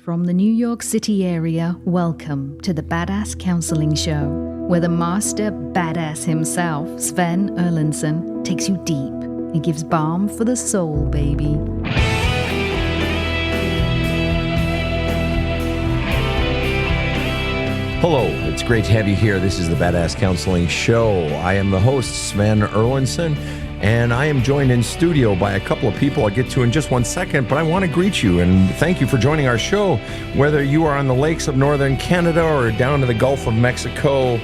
From the New York City area, welcome to the Badass Counseling Show, where the master badass himself, Sven Erlandson, takes you deep and gives balm for the soul, baby. Hello, it's great to have you here. This is the Badass Counseling Show. I am the host, Sven Erlandson, and I am joined in studio by a couple of people I'll get to in just 1 second, but I want to greet you and thank you for joining our show. Whether you are on the lakes of northern Canada or down to the Gulf of Mexico,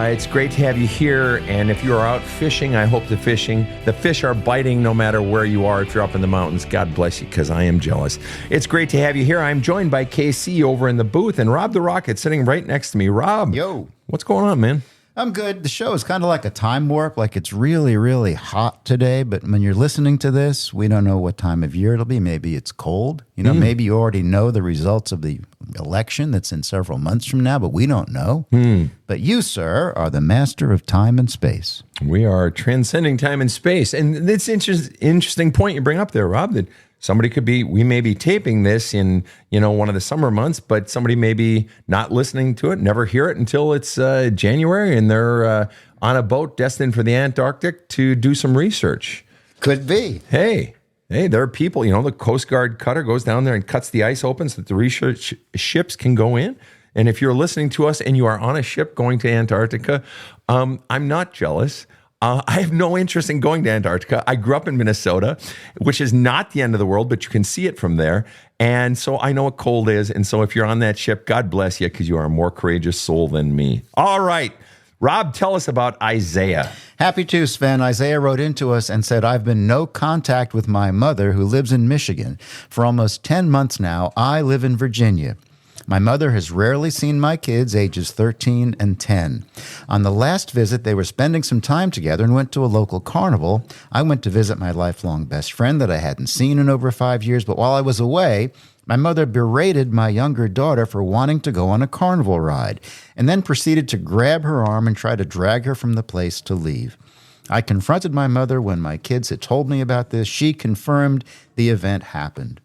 it's great to have you here, and if you are out fishing, I hope the fish are biting no matter where you are. If you're up in the mountains, God bless you, because I am jealous. It's great to have you here. I'm joined by KC over in the booth, and Rob the Rocket sitting right next to me. Rob, yo, what's going on, man? I'm good. The show is kind of like a time warp, like it's really, really hot today, but when you're listening to this, we don't know what time of year it'll be. Maybe it's cold. Maybe you already know the results of the election that's in several months from now, but we don't know. But you, sir, are the master of time and space. We are transcending time and space. And it's interesting point you bring up there, Rob, that we may be taping this in, one of the summer months, but somebody may be not listening to it, never hear it until it's January, and they're on a boat destined for the Antarctic to do some research. Could be. Hey, there are people, the Coast Guard cutter goes down there and cuts the ice open so that the research ships can go in. And if you're listening to us and you are on a ship going to Antarctica, I'm not jealous. I have no interest in going to Antarctica. I grew up in Minnesota, which is not the end of the world, but you can see it from there. And so I know what cold is. And so if you're on that ship, God bless you, because you are a more courageous soul than me. All right. Rob, tell us about Isaiah. Happy to, Sven. Isaiah wrote into us and said, I've been no contact with my mother who lives in Michigan. For almost 10 months now, I live in Virginia. My mother has rarely seen my kids, ages 13 and 10. On the last visit, they were spending some time together and went to a local carnival. I went to visit my lifelong best friend that I hadn't seen in over 5 years, but while I was away, my mother berated my younger daughter for wanting to go on a carnival ride, and then proceeded to grab her arm and try to drag her from the place to leave. I confronted my mother when my kids had told me about this. She confirmed the event happened.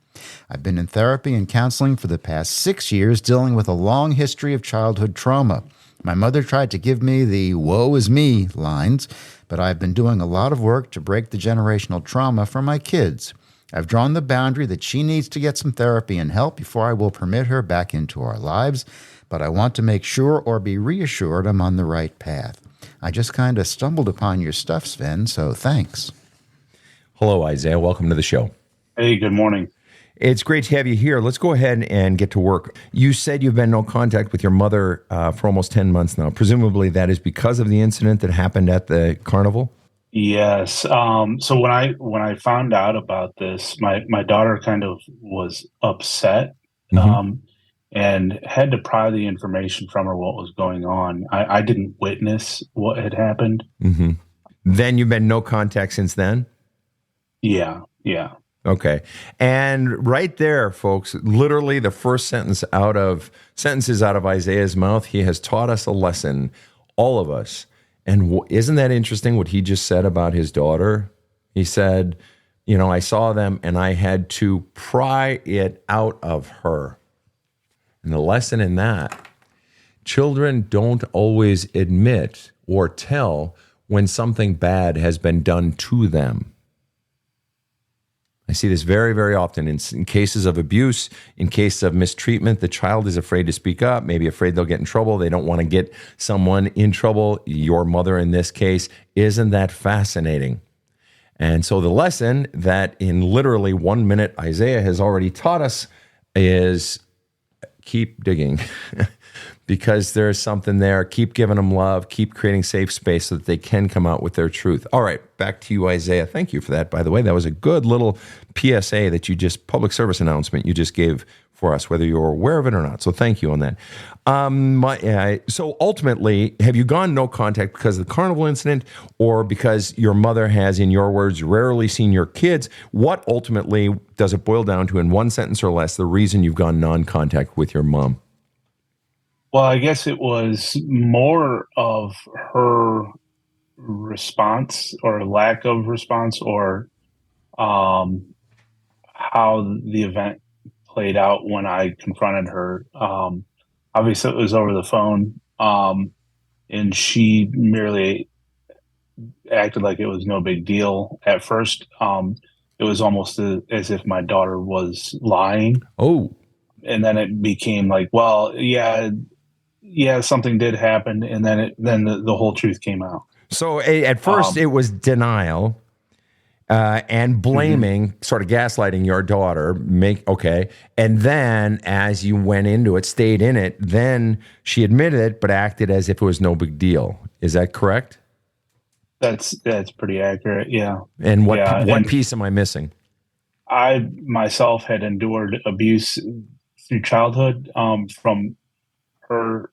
I've been in therapy and counseling for the past 6 years, dealing with a long history of childhood trauma. My mother tried to give me the woe is me lines, but I've been doing a lot of work to break the generational trauma for my kids. I've drawn the boundary that she needs to get some therapy and help before I will permit her back into our lives, but I want to make sure or be reassured I'm on the right path. I just kind of stumbled upon your stuff, Sven, so thanks. Hello, Isaiah. Welcome to the show. Hey, good morning. It's great to have you here. Let's go ahead and get to work. You said you've been in no contact with your mother for almost 10 months now. Presumably that is because of the incident that happened at the carnival? Yes. So when I found out about this, my daughter kind of was upset and had to pry the information from her what was going on. I didn't witness what had happened. Mm-hmm. Then you've been no contact since then? Yeah. Okay. And right there, folks, literally the first sentences out of Isaiah's mouth, he has taught us a lesson, all of us. And isn't that interesting what he just said about his daughter? He said, I saw them and I had to pry it out of her. And the lesson in that, children don't always admit or tell when something bad has been done to them. I see this very, very often in cases of abuse, in cases of mistreatment. The child is afraid to speak up, maybe afraid they'll get in trouble. They don't want to get someone in trouble, your mother in this case. Isn't that fascinating? And so the lesson that in literally 1 minute Isaiah has already taught us is keep digging. Because there's something there. Keep giving them love. Keep creating safe space so that they can come out with their truth. All right, back to you, Isaiah. Thank you for that, by the way. That was a good little PSA that public service announcement you just gave for us, whether you're aware of it or not. So thank you on that. So ultimately, have you gone no contact because of the carnival incident or because your mother has, in your words, rarely seen your kids? What ultimately does it boil down to in one sentence or less, the reason you've gone non-contact with your mom? Well, I guess it was more of her response or lack of response or how the event played out when I confronted her. Obviously, it was over the phone, and she merely acted like it was no big deal. At first, it was almost as if my daughter was lying. Oh. And then it became like, well, yeah, something did happen, and then the whole truth came out. So at first it was denial and blaming, sort of gaslighting your daughter. And then as you went into it, stayed in it, then she admitted it, but acted as if it was no big deal. Is that correct? That's pretty accurate. Yeah. And what piece am I missing? I myself had endured abuse through childhood from her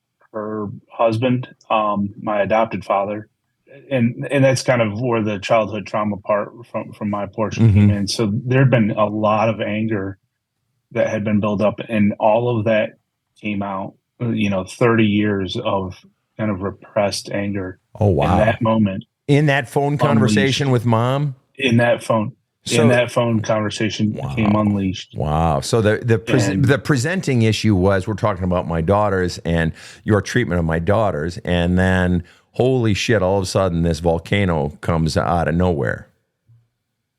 husband, my adopted father, and that's kind of where the childhood trauma part from my portion came in. So there had been a lot of anger that had been built up, and all of that came out. 30 years of kind of repressed anger. Oh wow! In that moment, in that phone conversation with mom, in that phone conversation came unleashed. Wow. So the presenting issue was, we're talking about my daughters and your treatment of my daughters, and then holy shit, all of a sudden this volcano comes out of nowhere.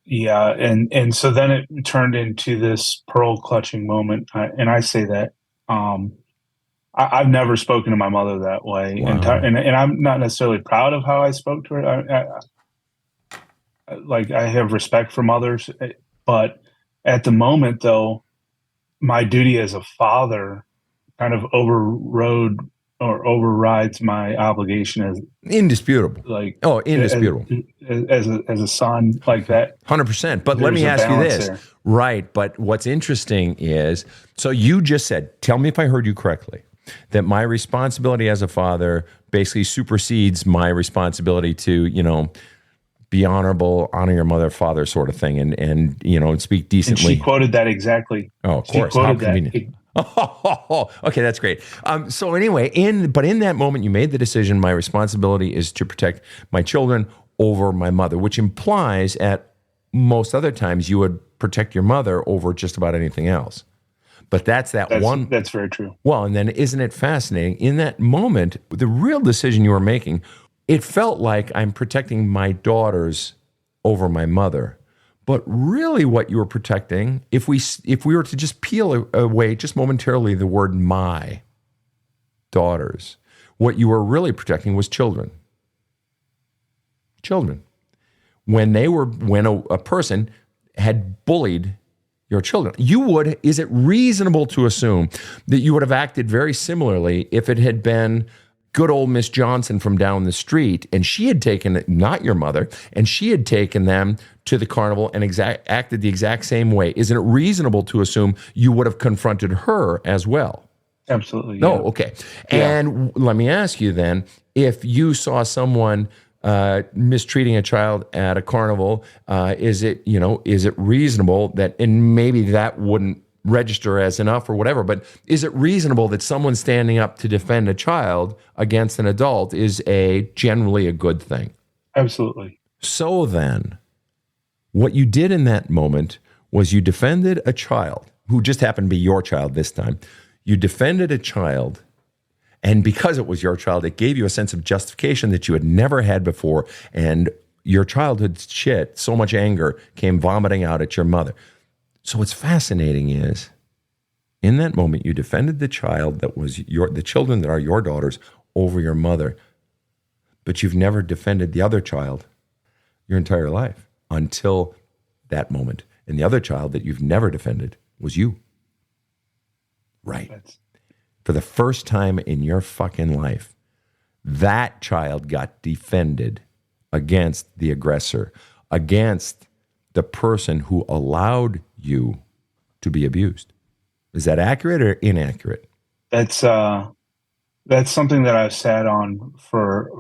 Yeah, and so then it turned into this pearl clutching moment, and I say that I've never spoken to my mother that way, Wow. and I'm not necessarily proud of how I spoke to her. I have respect for mothers, but at the moment, though, my duty as a father kind of overrides my obligation as indisputable. Indisputable. As a son, like that. 100%. But let me ask you this. There. Right. But what's interesting is, so you just said, tell me if I heard you correctly, that my responsibility as a father basically supersedes my responsibility to, be honorable, honor your mother, father sort of thing, and speak decently. And she quoted that exactly. Oh, of course. How convenient. Okay, that's great. So anyway, in that moment, you made the decision, my responsibility is to protect my children over my mother, which implies at most other times you would protect your mother over just about anything else. But that's one. That's very true. Well, and then isn't it fascinating? In that moment, the real decision you were making, it felt like I'm protecting my daughters over my mother. But really what you were protecting, if we were to just peel away just momentarily the word my daughters, what you were really protecting was children. Children. When a person had bullied your children, is it reasonable to assume that you would have acted very similarly if it had been good old Miss Johnson from down the street, and she had taken, not your mother, and she had taken them to the carnival and acted the exact same way? Isn't it reasonable to assume you would have confronted her as well? Absolutely. Yeah. Oh, okay. Yeah. And let me ask you then, if you saw someone mistreating a child at a carnival, is it reasonable that, and maybe that wouldn't register as enough or whatever, but is it reasonable that someone standing up to defend a child against an adult is generally a good thing? Absolutely. So then, what you did in that moment was you defended a child who just happened to be your child this time. You defended a child, and because it was your child, it gave you a sense of justification that you had never had before, and your childhood shit, so much anger, came vomiting out at your mother. So what's fascinating is, in that moment, you defended the child that was the children that are your daughters over your mother, but you've never defended the other child your entire life until that moment. And the other child that you've never defended was you. Right. For the first time in your fucking life, that child got defended against the aggressor, against the person who allowed you to be abused. Is that accurate or inaccurate? That's something that I've sat on for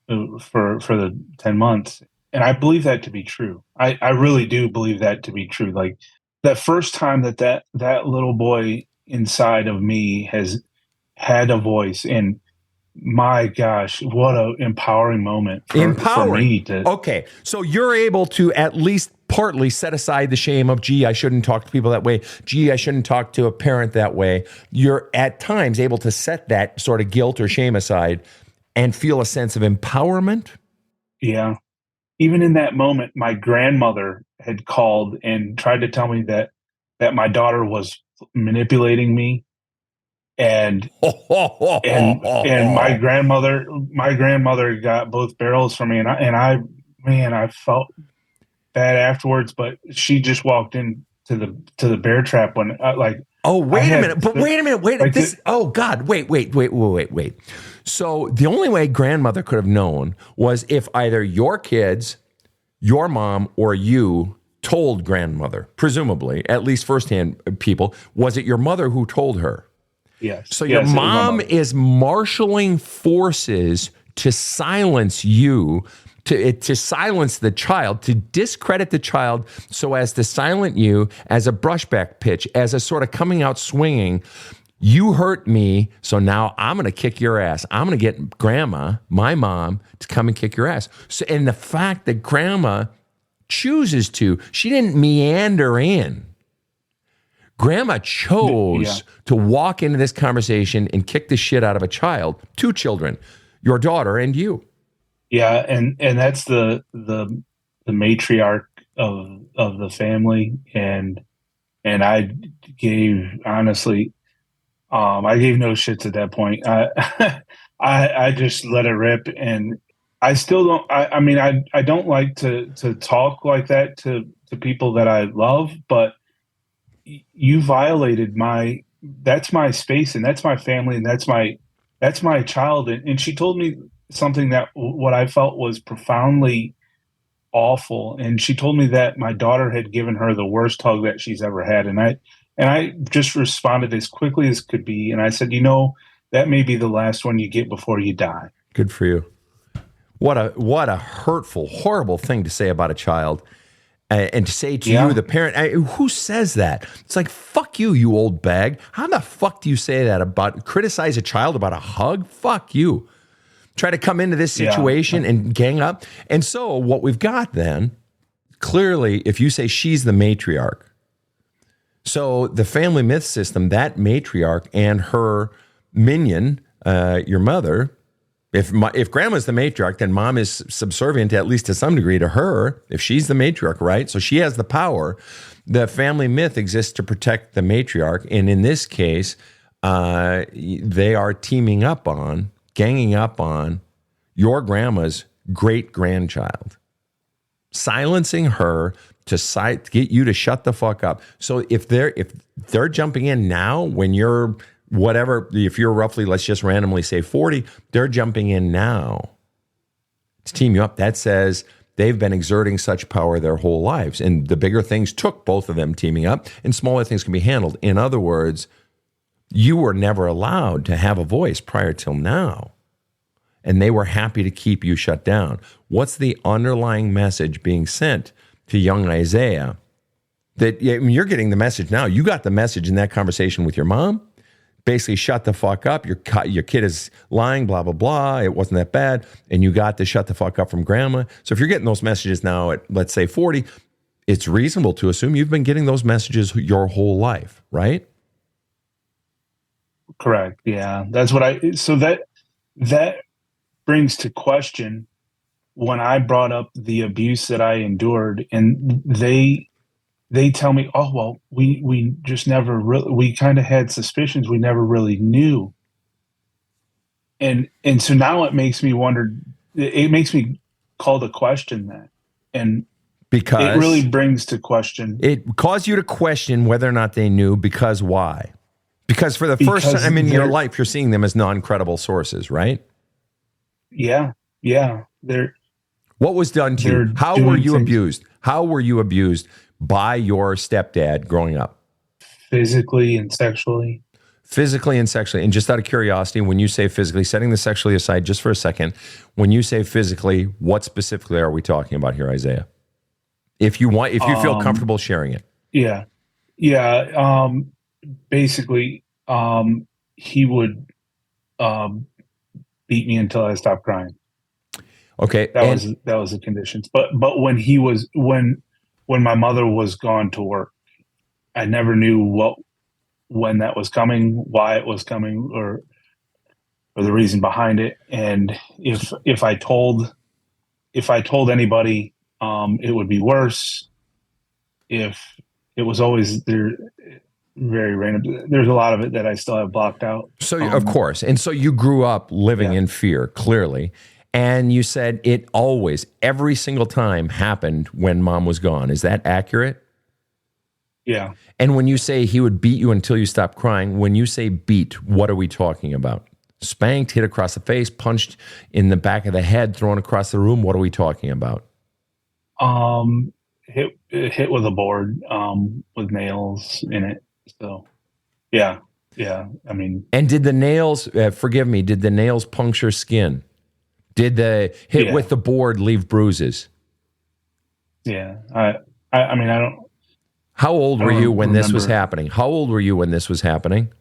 the 10 months. And I believe that to be true. I really do believe that to be true. Like that first time that little boy inside of me has had a voice, and my gosh, what a empowering moment for me to. Okay, so you're able to at least partly set aside the shame of, gee, I shouldn't talk to people that way. Gee, I shouldn't talk to a parent that way. You're at times able to set that sort of guilt or shame aside and feel a sense of empowerment. Yeah. Even in that moment, my grandmother had called and tried to tell me that my daughter was manipulating me, and my grandmother got both barrels from me, and I felt bad afterwards. But she just walked in to the bear trap when Oh, wait a minute. But wait a minute. Wait. like This. Oh, God. Wait. So the only way grandmother could have known was if either your kids, your mom, or you told grandmother, presumably, at least firsthand people. Was it your mother who told her? Yes. So your mom is marshaling forces to silence you, to silence the child, to discredit the child so as to silence you as a brushback pitch, as a sort of coming out swinging. You hurt me, so now I'm going to kick your ass. I'm going to get grandma, my mom, to come and kick your ass. So, and the fact that grandma chooses to, she didn't meander in. Grandma chose to walk into this conversation and kick the shit out of a child, two children, your daughter and you. Yeah, and that's the matriarch of the family, and I gave honestly, I gave no shits at that point. I just let it rip, and I still don't. I mean, I don't like to talk like that to people that I love, but you violated that's my space, and that's my family, and that's my child. And she told me something that what I felt was profoundly awful. And she told me that my daughter had given her the worst hug that she's ever had. And I just responded as quickly as could be. And I said, that may be the last one you get before you die. Good for you. What a hurtful, horrible thing to say about a child. And to say to you, the parent, who says that? It's like, fuck you, you old bag. How the fuck do you say that criticize a child about a hug? Fuck you. Try to come into this situation and gang up. And so what we've got then, clearly, if you say she's the matriarch, so the family myth system, that matriarch and her minion, your mother, if grandma's the matriarch, then mom is subservient, at least to some degree, to her. If she's the matriarch, right? So she has the power. The family myth exists to protect the matriarch. And in this case, they are ganging up on your grandma's great-grandchild, silencing her to get you to shut the fuck up. So if they're jumping in now when you're whatever, if you're roughly, let's just randomly say 40, they're jumping in now to team you up. That says they've been exerting such power their whole lives. And the bigger things took both of them teaming up, and smaller things can be handled. In other words, you were never allowed to have a voice prior till now. And they were happy to keep you shut down. What's the underlying message being sent to young Isaiah? That you're getting the message now. You got the message in that conversation with your mom. Basically, shut the fuck up. Your kid is lying, blah, blah, blah. It wasn't that bad. And you got to shut the fuck up from grandma. So if you're getting those messages now at, let's say, 40, it's reasonable to assume you've been getting those messages your whole life, right? Correct. Yeah. That's what so that brings to question when I brought up the abuse that I endured, and they tell me, oh, well, we just never really, we kind of had suspicions. We never really knew. And so now it makes me wonder, it makes me call to question that. And because it really brings to question. It caused you to question whether or not they knew, because why? Because for the first time in your life, you're seeing them as non-credible sources, right? Yeah. Yeah. What was done to you? How were you abused? How were you abused by your stepdad growing up? Physically and sexually. Physically and sexually. And just out of curiosity, when you say physically, setting the sexually aside just for a second, when you say physically, what specifically are we talking about here, Isaiah? If you feel comfortable sharing it. Yeah. Yeah. Basically, he would beat me until I stopped crying. Okay. That was the conditions. But when when my mother was gone to work. I never knew when that was coming, why it was coming, or the reason behind it. And if I told anybody, it would be worse. If it was always there, very random. There's a lot of it that I still have blocked out. So, of course. And so you grew up living in fear, clearly. And you said it always, every single time happened when mom was gone. Is that accurate? Yeah. And when you say he would beat you until you stopped crying, when you say beat, what are we talking about? Spanked, hit across the face, punched in the back of the head, thrown across the room? What are we talking about? Hit with a board, with nails in it. So, yeah. I mean, and did the nails? Forgive me. Did the nails puncture skin? Did the hit with the board leave bruises? Yeah. I mean, I don't. How old were you when this was happening? How old were you when this was happening?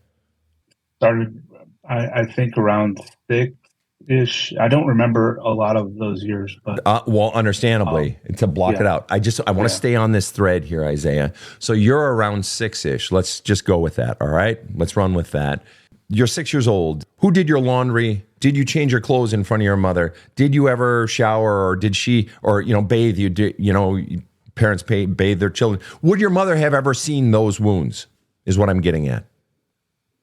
Started, I think, around 6-ish. I don't remember a lot of those years, but well, understandably, to block it out. I want to stay on this thread here, Isaiah. So you're around 6-ish. Let's just go with that. All right, let's run with that. You're 6 years old. Who did your laundry? Did you change your clothes in front of your mother? Did you ever shower, or did she, or bathe? You did, parents bathe their children. Would your mother have ever seen those wounds? Is what I'm getting at.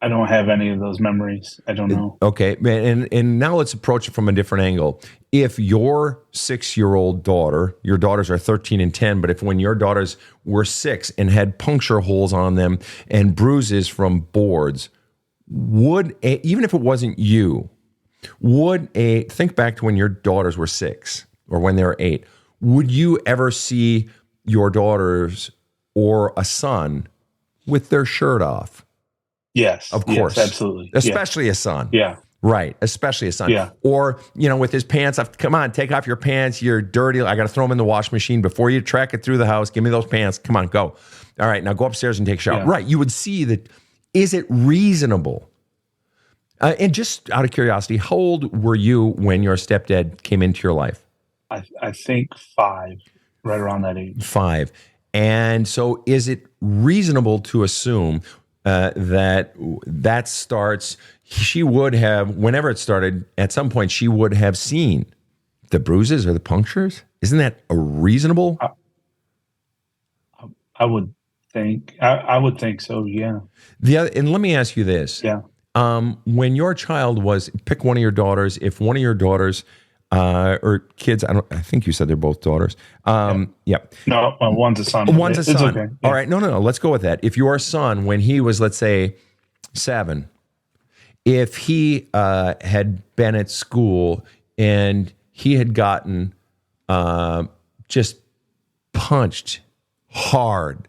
I don't have any of those memories. I don't know. Okay, and now let's approach it from a different angle. If your 6-year-old daughter, your daughters are 13 and 10, but if when your daughters were 6 and had puncture holes on them and bruises from boards, even if it wasn't you, think back to when your daughters were 6 or when they were 8, would you ever see your daughters or a son with their shirt off? Yes. Of course. Yes, absolutely. Especially a son. Yeah. Right. Especially a son. Yeah. Or, with his pants off. Come on, take off your pants. You're dirty. I got to throw them in the wash machine before you track it through the house. Give me those pants. Come on, go. All right. Now go upstairs and take a shower. Yeah. Right. You would see that. Is it reasonable? And just out of curiosity, how old were you when your stepdad came into your life? I think 5, right around that age. 5. And so is it reasonable to assume that starts, she would have, whenever it started, at some point she would have seen the bruises or the punctures? Isn't that a reasonable? I would think. I would think so. Yeah. And let me ask you this. Yeah. When your child was, pick one of your daughters. If one of your daughters or kids, I think you said they're both daughters. Yeah. No, one's a son. One's a son. Okay. All right. No. Let's go with that. If your son, when he was, let's say, 7, if he had been at school and he had gotten just punched hard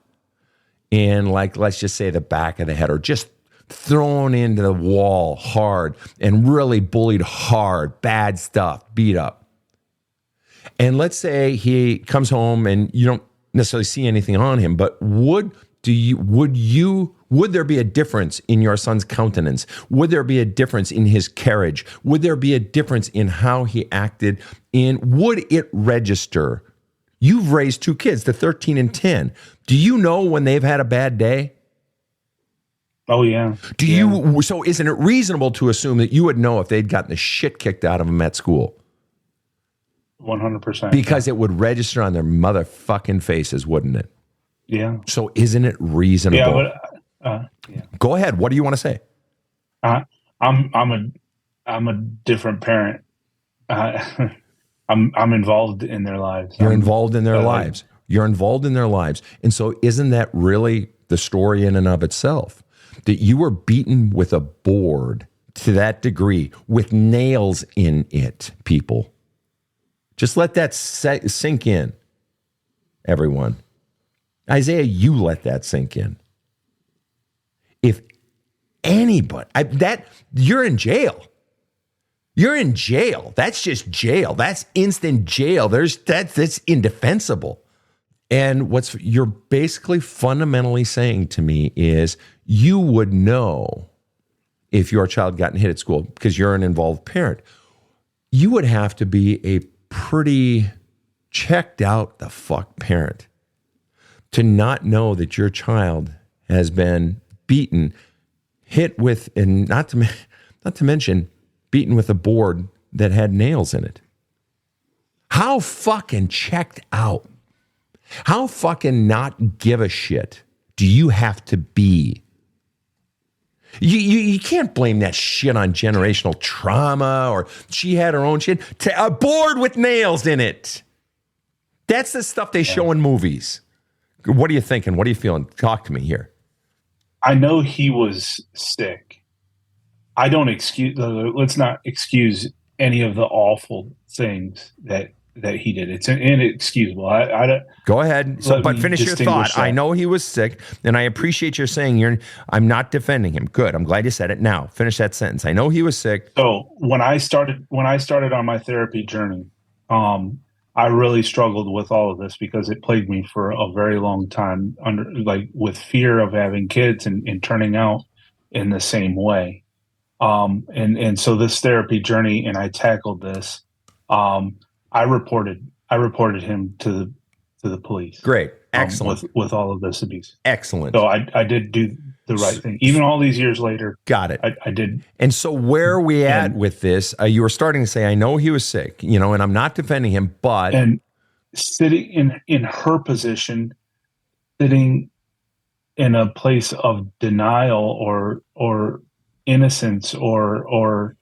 in, like, let's just say the back of the head, or just thrown into the wall hard and really bullied hard, bad stuff, beat up. And let's say he comes home and you don't necessarily see anything on him, but would there be a difference in your son's countenance? Would there be a difference in his carriage? Would there be a difference in how he acted? Would it register? You've raised 2 kids, the 13 and 10. Do you know when they've had a bad day? Oh, yeah. So isn't it reasonable to assume that you would know if they'd gotten the shit kicked out of them at school? 100%. Because it would register on their motherfucking faces, wouldn't it? Yeah. So isn't it reasonable? Yeah, but Go ahead. What do you want to say? I'm a different parent. I'm involved in their lives. You're involved in their lives. You're involved in their lives. And so isn't that really the story in and of itself? That you were beaten with a board to that degree with nails in it, people. Just let that sink in, everyone. Isaiah, you let that sink in. If anybody, you're in jail. You're in jail. That's just jail. That's instant jail. That's indefensible. And what you're basically fundamentally saying to me is you would know if your child gotten hit at school because you're an involved parent. You would have to be a pretty checked out the fuck parent to not know that your child has been beaten, hit with, and not to mention beaten with a board that had nails in it. How fucking checked out, how fucking not give a shit do you have to be? You can't blame that shit on generational trauma, or she had her own shit. A board with nails in it. That's the stuff they show in movies. What are you thinking? What are you feeling? Talk to me here. I know he was sick. I don't excuse. Let's not excuse any of the awful things that he did. It's inexcusable. I don't. Go ahead. So, but finish your thought. That. I know he was sick, and I appreciate your saying I'm not defending him. Good. I'm glad you said it. Now, finish that sentence. I know he was sick. So when I started on my therapy journey, I really struggled with all of this because it plagued me for a very long time, with fear of having kids and turning out in the same way. And so this therapy journey, and I tackled this. I reported him to the police. Great. Excellent. With all of this abuse. Excellent. So I did do the right thing. Even all these years later. Got it. I did. And so where are we at with this? You were starting to say, I know he was sick, and I'm not defending him, but. And sitting in her position, sitting in a place of denial or innocence or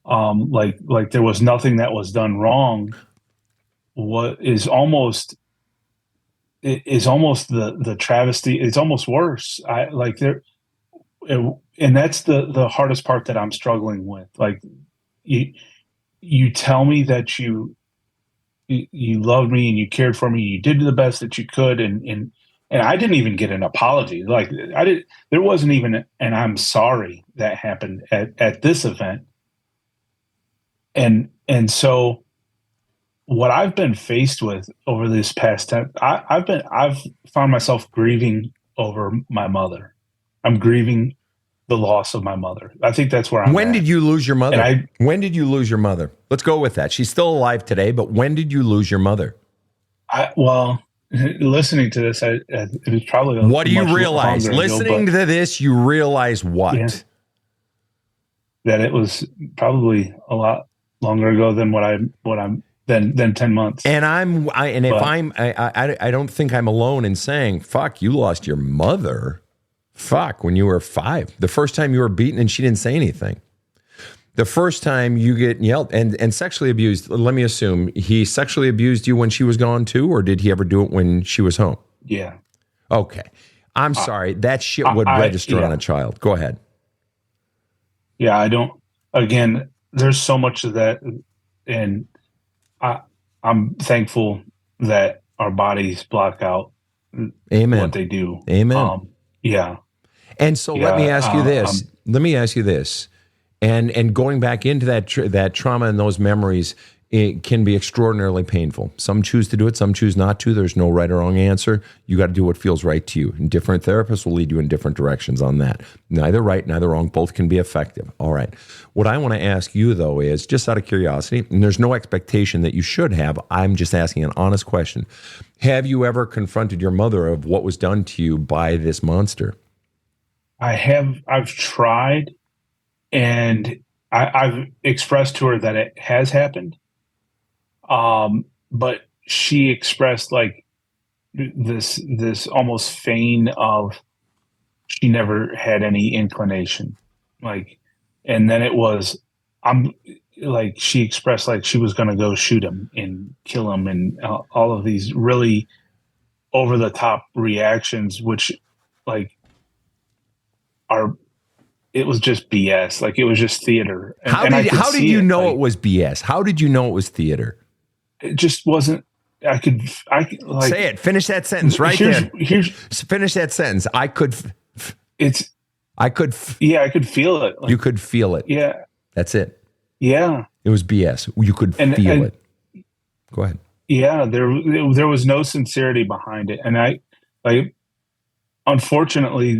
like there was nothing that was done wrong. What is almost the travesty. It's almost worse. And that's the hardest part that I'm struggling with. Like you tell me that you loved me and you cared for me. You did the best that you could, and I didn't even get an apology. Like there wasn't even an I'm sorry that happened at this event. And so what I've been faced with over this past time, I've found myself grieving over my mother. I'm grieving the loss of my mother. I think that's where I'm When at. did you lose your mother? When did you lose your mother? Let's go with that. She's still alive today, but when did you lose your mother? Listening to this, it was probably what do you realize? Listening to this, you realize what? Yeah, that it was probably a lot longer ago than than 10 months. And I don't think I'm alone in saying, fuck, you lost your mother. Fuck, when you were 5. The first time you were beaten and she didn't say anything. The first time you get yelled and sexually abused, let me assume he sexually abused you when she was gone too, or did he ever do it when she was home? Yeah. Okay. I'm sorry. That shit would register on a child. Go ahead. Yeah, again, there's so much of that, and I'm thankful that our bodies block out what they do. Amen. Yeah. And so let me ask you this. And going back into that trauma and those memories, it can be extraordinarily painful. Some choose to do it, some choose not to. There's no right or wrong answer. You got to do what feels right to you. And different therapists will lead you in different directions on that. Neither right, neither wrong. Both can be effective. All right. What I want to ask you, though, is just out of curiosity, and there's no expectation that you should have. I'm just asking an honest question. Have you ever confronted your mother of what was done to you by this monster? I have. I've tried, and I've expressed to her that it has happened. But she expressed like this almost feign of she never had any inclination, like, and then it was, she expressed like she was going to go shoot him and kill him, and all of these really over the top reactions, which it was just BS. Like, it was just theater. How did you know it was BS? How did you know it was theater? It just wasn't. I could say it. Finish that sentence right there. Finish that sentence. I could feel it. You could feel it. Yeah. That's it. Yeah. It was BS. You could feel it. Go ahead. Yeah. There was no sincerity behind it. And unfortunately,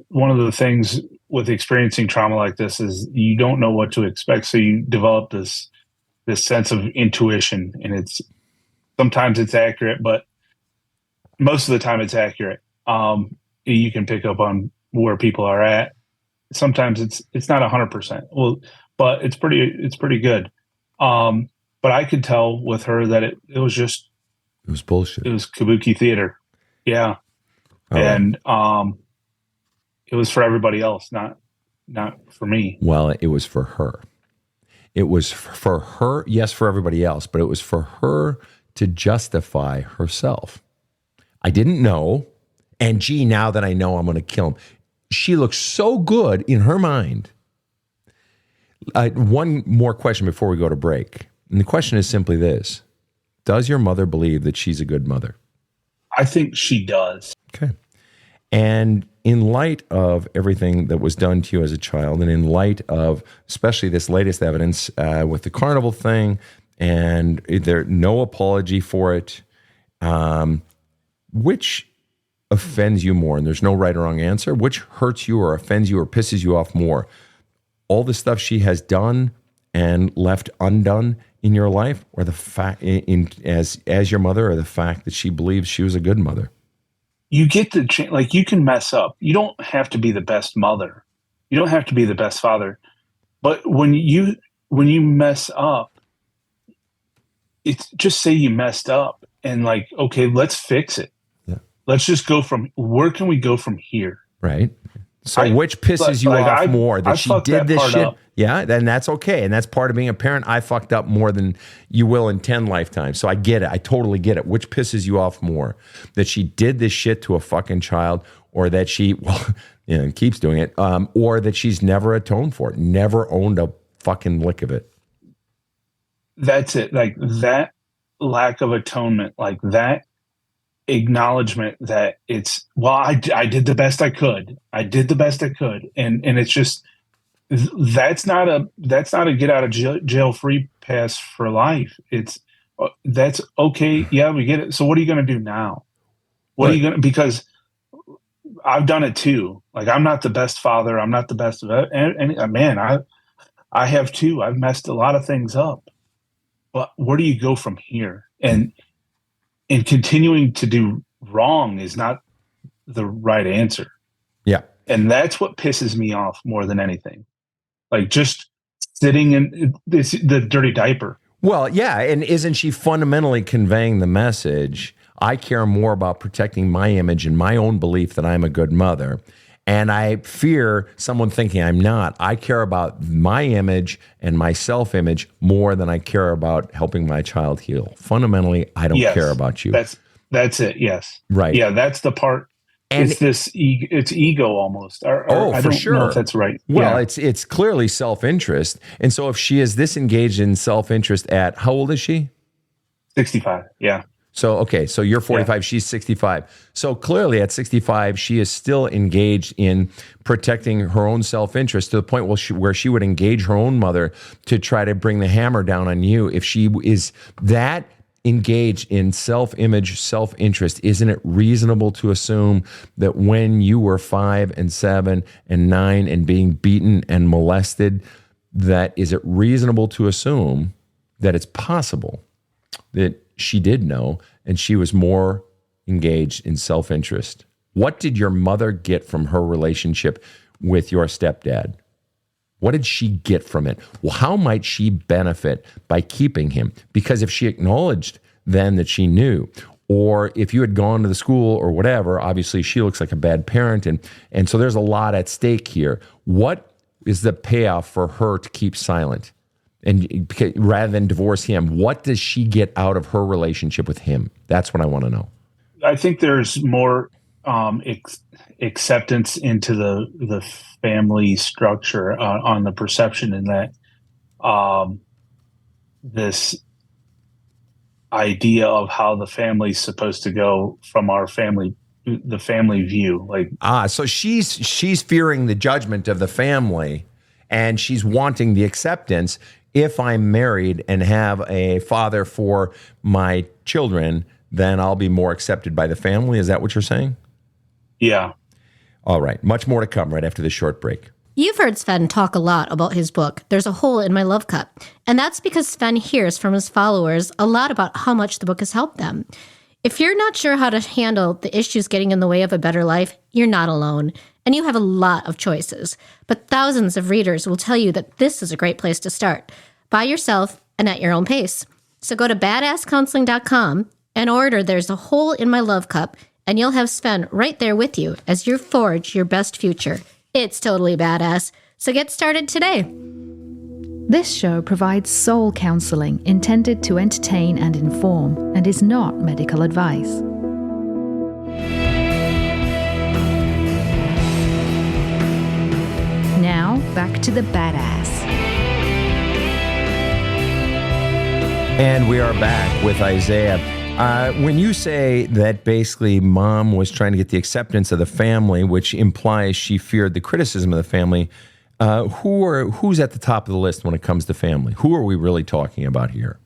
one of the things with experiencing trauma like this is you don't know what to expect. So you develop this sense of intuition, and sometimes it's accurate, but most of the time it's accurate. You can pick up on where people are at. Sometimes it's not 100%. Well, but it's pretty good. But I could tell with her that it was bullshit. It was kabuki theater. Yeah. All and it was for everybody else, not for me. Well, it was for her. It was for her, yes, for everybody else, but it was for her to justify herself. I didn't know, and gee, now that I know, I'm going to kill him. She looks so good in her mind. One more question before we go to break. And the question is simply this. Does your mother believe that she's a good mother? I think she does. Okay. And in light of everything that was done to you as a child, and in light of especially this latest evidence with the carnival thing, and there's no apology for it, which offends you more? And there's no right or wrong answer. Which hurts you or offends you or pisses you off more? All the stuff she has done and left undone in your life, or the fact as your mother, or the fact that she believes she was a good mother? You get the like, you can mess up. You don't have to be the best mother. You don't have to be the best father. But when you mess up, it's just say you messed up and like, okay, let's fix it. Yeah. Let's just go where can we go from here? Right. So which pisses you off more? That she did this shit? Up. Yeah, then that's okay. And that's part of being a parent. I fucked up more than you will in 10 lifetimes. So I get it. I totally get it. Which pisses you off more? That she did this shit to a fucking child, or that she, keeps doing it, or that she's never atoned for it, never owned a fucking lick of it? That's it. Like that lack of atonement, like that acknowledgement that I did the best I could. And it's just, that's not a get out of jail free pass for life. That's okay. Yeah, we get it. So what are you going to do now? What are you going to, because I've done it too. Like, I'm not the best father. I'm not the best of it. And man, I have too. I've messed a lot of things up, but where do you go from here? And continuing to do wrong is not the right answer. Yeah. And that's what pisses me off more than anything. Like, just sitting in the dirty diaper. Well, yeah. And isn't she fundamentally conveying the message? I care more about protecting my image and my own belief that I'm a good mother. And I fear someone thinking I'm not. I care about my image and my self-image more than I care about helping my child heal. Fundamentally, I don't care about you. That's it. Yes. Right. Yeah, that's the part. And it's ego almost. I don't know if that's right. Well, it's clearly self-interest. And so if she is this engaged in self-interest at, how old is she? 65. Yeah. So, okay, so you're 45, she's 65. So clearly at 65, she is still engaged in protecting her own self-interest to the point where she would engage her own mother to try to bring the hammer down on you. If she is that engaged in self-image, self-interest, isn't it reasonable to assume that when you were 5 and 7 and 9 and being beaten and molested, is it reasonable to assume that it's possible that she did know, and she was more engaged in self-interest? What did your mother get from her relationship with your stepdad? What did she get from it? Well, how might she benefit by keeping him? Because if she acknowledged then that she knew, or if you had gone to the school or whatever, obviously she looks like a bad parent, and so there's a lot at stake here. What is the payoff for her to keep silent? And rather than divorce him, what does she get out of her relationship with him? That's what I want to know. I think there's more acceptance into the family structure on the perception, in that this idea of how the family's supposed to go from the family view. Like, so she's fearing the judgment of the family, and she's wanting the acceptance. If I'm married and have a father for my children, then I'll be more accepted by the family. Is that what you're saying? Yeah. All right. Much more to come right after this short break. You've heard Sven talk a lot about his book, There's a Hole in My Love Cup. And that's because Sven hears from his followers a lot about how much the book has helped them. If you're not sure how to handle the issues getting in the way of a better life, you're not alone, and you have a lot of choices. But thousands of readers will tell you that this is a great place to start, by yourself and at your own pace. So go to badasscounseling.com and order There's a Hole in My Love Cup, and you'll have Sven right there with you as you forge your best future. It's totally badass. So get started today. This show provides soul counseling intended to entertain and inform and is not medical advice. Now, back to the badass. And we are back with Isaiah. When you say that basically mom was trying to get the acceptance of the family, which implies she feared the criticism of the family, who's at the top of the list when it comes to family? Who are we really talking about here?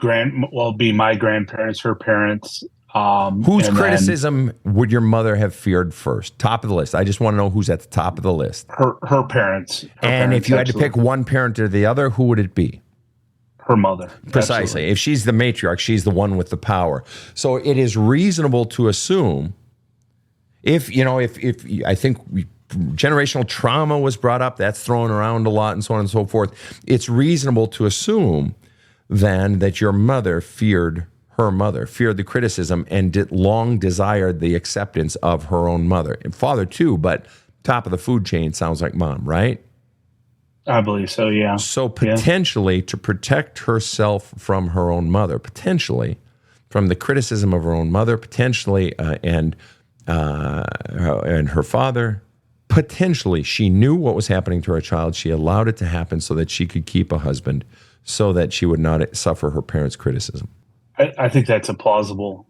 Be my grandparents, her parents. Whose criticism would your mother have feared first? Top of the list. I just want to know who's at the top of the list. Her parents. And if you had to pick one parent or the other, who would it be? Her mother. Precisely. Absolutely. If she's the matriarch, she's the one with the power. So it is reasonable to assume if I think generational trauma was brought up, that's thrown around a lot and so on and so forth. It's reasonable to assume then that your mother feared the criticism and long desired the acceptance of her own mother. And father too, but top of the food chain sounds like mom, right? I believe so, yeah. So potentially to protect herself from her own mother, potentially from the criticism of her own mother, potentially and her father, potentially she knew what was happening to her child. She allowed it to happen so that she could keep a husband, so that she would not suffer her parents' criticism. I think that's a plausible,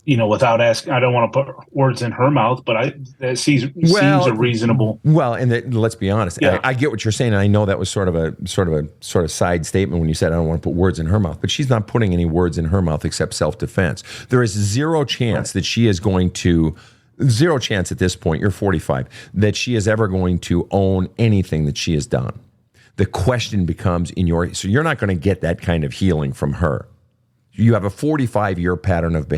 without asking. I don't want to put words in her mouth, but that seems a reasonable. Well, and let's be honest. Yeah. I get what you're saying. And I know that was sort of side statement when you said I don't want to put words in her mouth, but she's not putting any words in her mouth except self-defense. There is zero chance that she is going to. Zero chance at this point, you're 45, that she is ever going to own anything that she has done. The question becomes so you're not going to get that kind of healing from her. You have a 45-year pattern of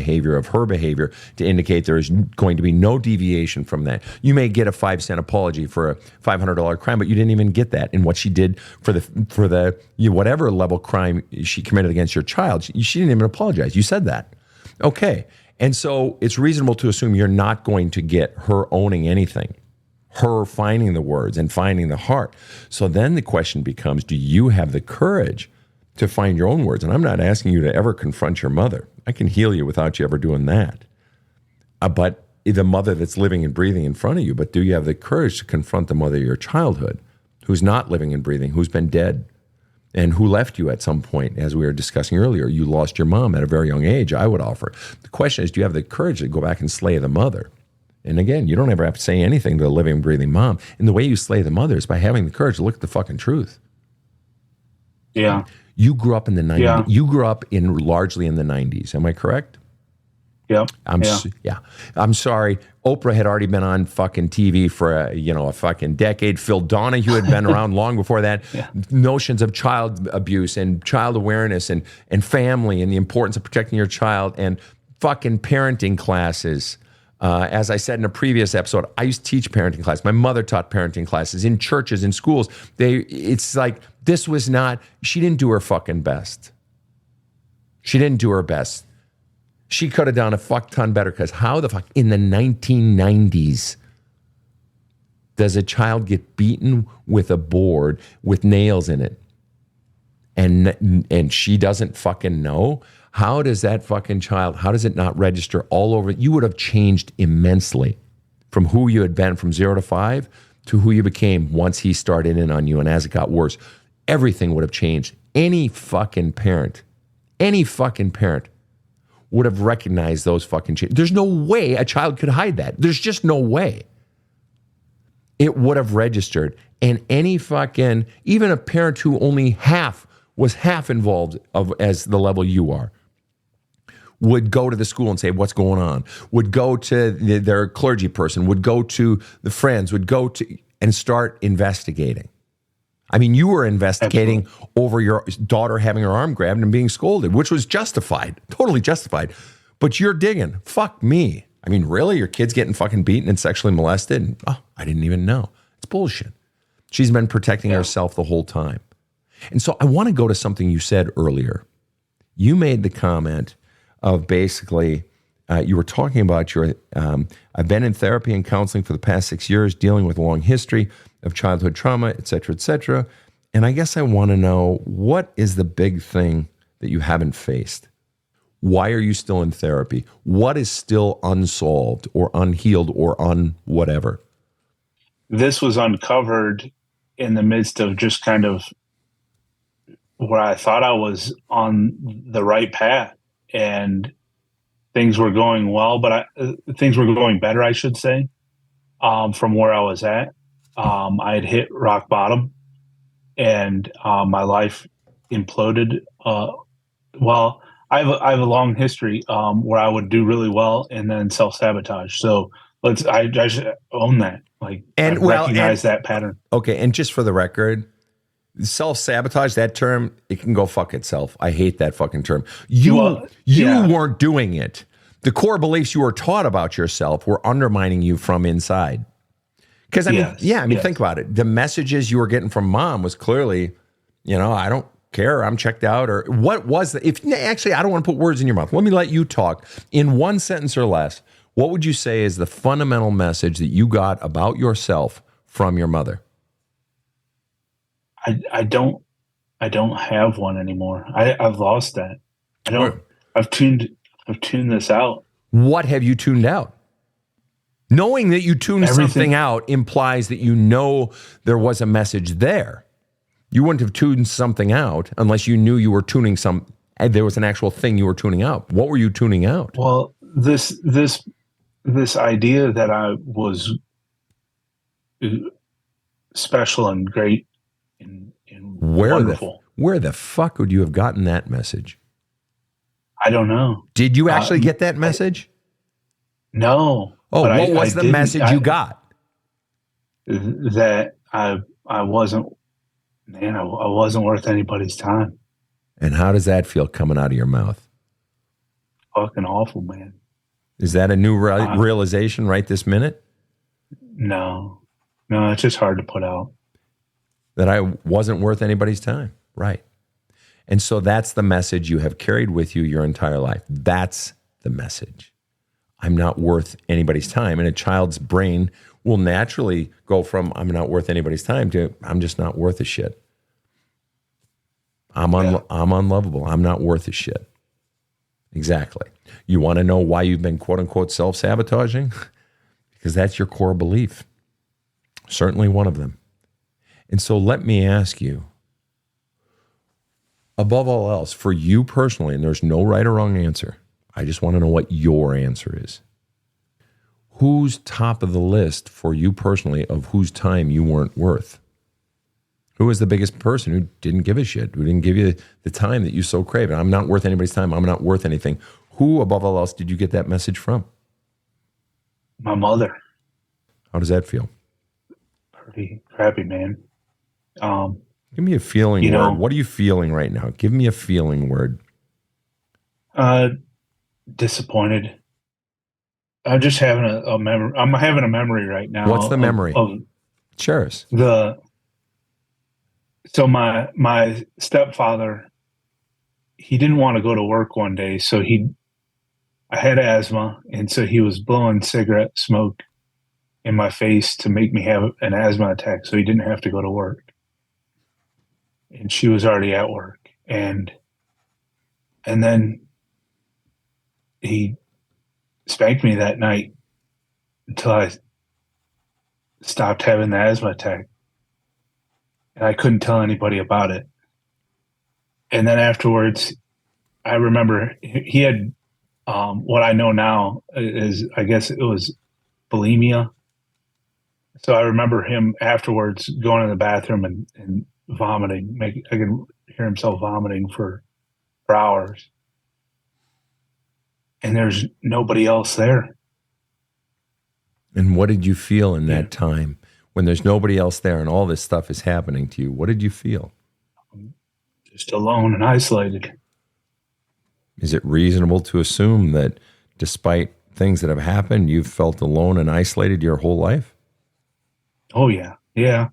her behavior to indicate there is going to be no deviation from that. You may get a 5-cent apology for a $500 crime, but you didn't even get that. And what she did for the whatever level crime she committed against your child, she didn't even apologize. You said that. Okay. And so it's reasonable to assume you're not going to get her owning anything, her finding the words and finding the heart. So then the question becomes, do you have the courage to find your own words? And I'm not asking you to ever confront your mother. I can heal you without you ever doing that. But the mother that's living and breathing in front of you, but do you have the courage to confront the mother of your childhood who's not living and breathing, who's been dead, and who left you at some point? As we were discussing earlier, you lost your mom at a very young age, I would offer. The question is, do you have the courage to go back and slay the mother? And again, you don't ever have to say anything to the living and breathing mom. And the way you slay the mother is by having the courage to look at the fucking truth. Yeah. You grew up in the 90s. Yeah. You grew up largely in the 90s. Am I correct? Yeah. I'm sorry. Oprah had already been on fucking TV for a fucking decade. Phil Donahue had been around long before that. Yeah. Notions of child abuse and child awareness and family and the importance of protecting your child and fucking parenting classes. As I said in a previous episode, I used to teach parenting classes. My mother taught parenting classes in churches, in schools. It's like, she didn't do her fucking best. She didn't do her best. She could have done a fuck ton better, because how the fuck in the 1990s does a child get beaten with a board with nails in it and she doesn't fucking know? How does that fucking child, how does it not register all over? You would have changed immensely from who you had been from 0 to 5 to who you became once he started in on you, and as it got worse. Everything would have changed. Any fucking parent would have recognized those fucking changes. There's no way a child could hide that. There's just no way. It would have registered. And any fucking, even a parent who only was half involved as the level you are, would go to the school and say, what's going on? Would go to their clergy person, would go to the friends, and start investigating. I mean, you were investigating over your daughter having her arm grabbed and being scolded, which was justified, totally justified. But you're digging. Fuck me. I mean, really? Your kid's getting fucking beaten and sexually molested? And, oh, I didn't even know. It's bullshit. She's been protecting herself the whole time. And so I want to go to something you said earlier. You made the comment of basically, you were talking about your, I've been in therapy and counseling for the past 6 years, dealing with a long history of childhood trauma, et cetera, et cetera. And I guess I want to know, what is the big thing that you haven't faced? Why are you still in therapy? What is still unsolved or unhealed or whatever? This was uncovered in the midst of just kind of where I thought I was on the right path and things were going well, but things were going better, I should say, from where I was at. I had hit rock bottom and my life imploded. Well, I have a long history where I would do really well and then self-sabotage. So I should own that. Recognize that pattern. Okay, and just for the record, self-sabotage, that term, it can go fuck itself. I hate that fucking term. You weren't doing it. The core beliefs you were taught about yourself were undermining you from inside. Because think about it. The messages you were getting from mom was clearly, I don't care, I'm checked out, or what was the, actually, I don't want to put words in your mouth. Let me let you talk. In one sentence or less, what would you say is the fundamental message that you got about yourself from your mother? I don't have one anymore. I've lost that. I've tuned this out. What have you tuned out? Knowing that you tuned something out implies that you know there was a message there. You wouldn't have tuned something out unless you knew you were tuning there was an actual thing you were tuning out. What were you tuning out? Well, this idea that I was special and great and wonderful. Where the fuck would you have gotten that message? I don't know. Did you actually get that message? No. Oh, what was the message you got? That I wasn't, I wasn't worth anybody's time. And how does that feel coming out of your mouth? Fucking awful, man. Is that a new realization right this minute? No, it's just hard to put out. That I wasn't worth anybody's time. Right. And so that's the message you have carried with you your entire life. That's the message. I'm not worth anybody's time. And a child's brain will naturally go from I'm not worth anybody's time to I'm just not worth a shit. I'm unlovable. I'm not worth a shit. Exactly. You want to know why you've been quote unquote self-sabotaging? Because that's your core belief. Certainly one of them. And so let me ask you, above all else, for you personally, and there's no right or wrong answer, I just want to know what your answer is. Who's top of the list for you personally of whose time you weren't worth? Who was the biggest person who didn't give a shit, who didn't give you the time that you so crave? I'm not worth anybody's time. I'm not worth anything. Who, above all else, did you get that message from? My mother. How does that feel? Pretty crappy, man. Give me a feeling word. What are you feeling right now? Give me a feeling word. Disappointed. I'm just having a memory. I'm having a memory right now. What's the memory? Share us. So my stepfather, he didn't want to go to work one day. So I had asthma. And so he was blowing cigarette smoke in my face to make me have an asthma attack. So he didn't have to go to work. And she was already at work. And then he spanked me that night until I stopped having the asthma attack. And I couldn't tell anybody about it. And then afterwards, I remember he had what I know now is, I guess it was bulimia. So I remember him afterwards going to the bathroom and vomiting. I could hear himself vomiting for hours. And there's nobody else there. And what did you feel in that time when there's nobody else there and all this stuff is happening to you? What did you feel? Just alone and isolated. Is it reasonable to assume that despite things that have happened, you've felt alone and isolated your whole life? Oh, yeah. Yeah.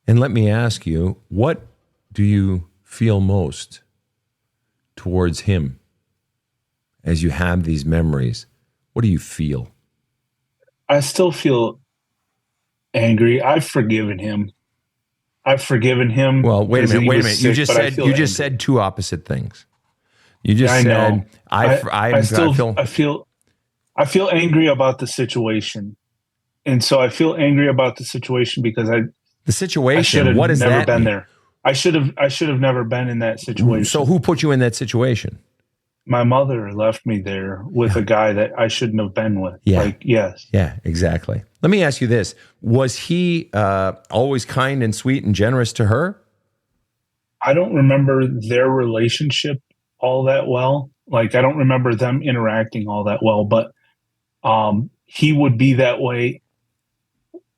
And let me ask you, what do you feel most towards him as you have these memories? What do you feel? I still feel angry. I've forgiven him. Well, wait a minute. Sick, You just said two opposite things. You just said, I feel angry about the situation. And so I feel angry about the situation because the situation, I should have what does never that been mean? there. I should have never been in that situation. So who put you in that situation? My mother left me there with a guy that I shouldn't have been with. Yeah. Yes. Yeah, exactly. Let me ask you this. Was he always kind and sweet and generous to her? I don't remember their relationship all that well. I don't remember them interacting all that well, but he would be that way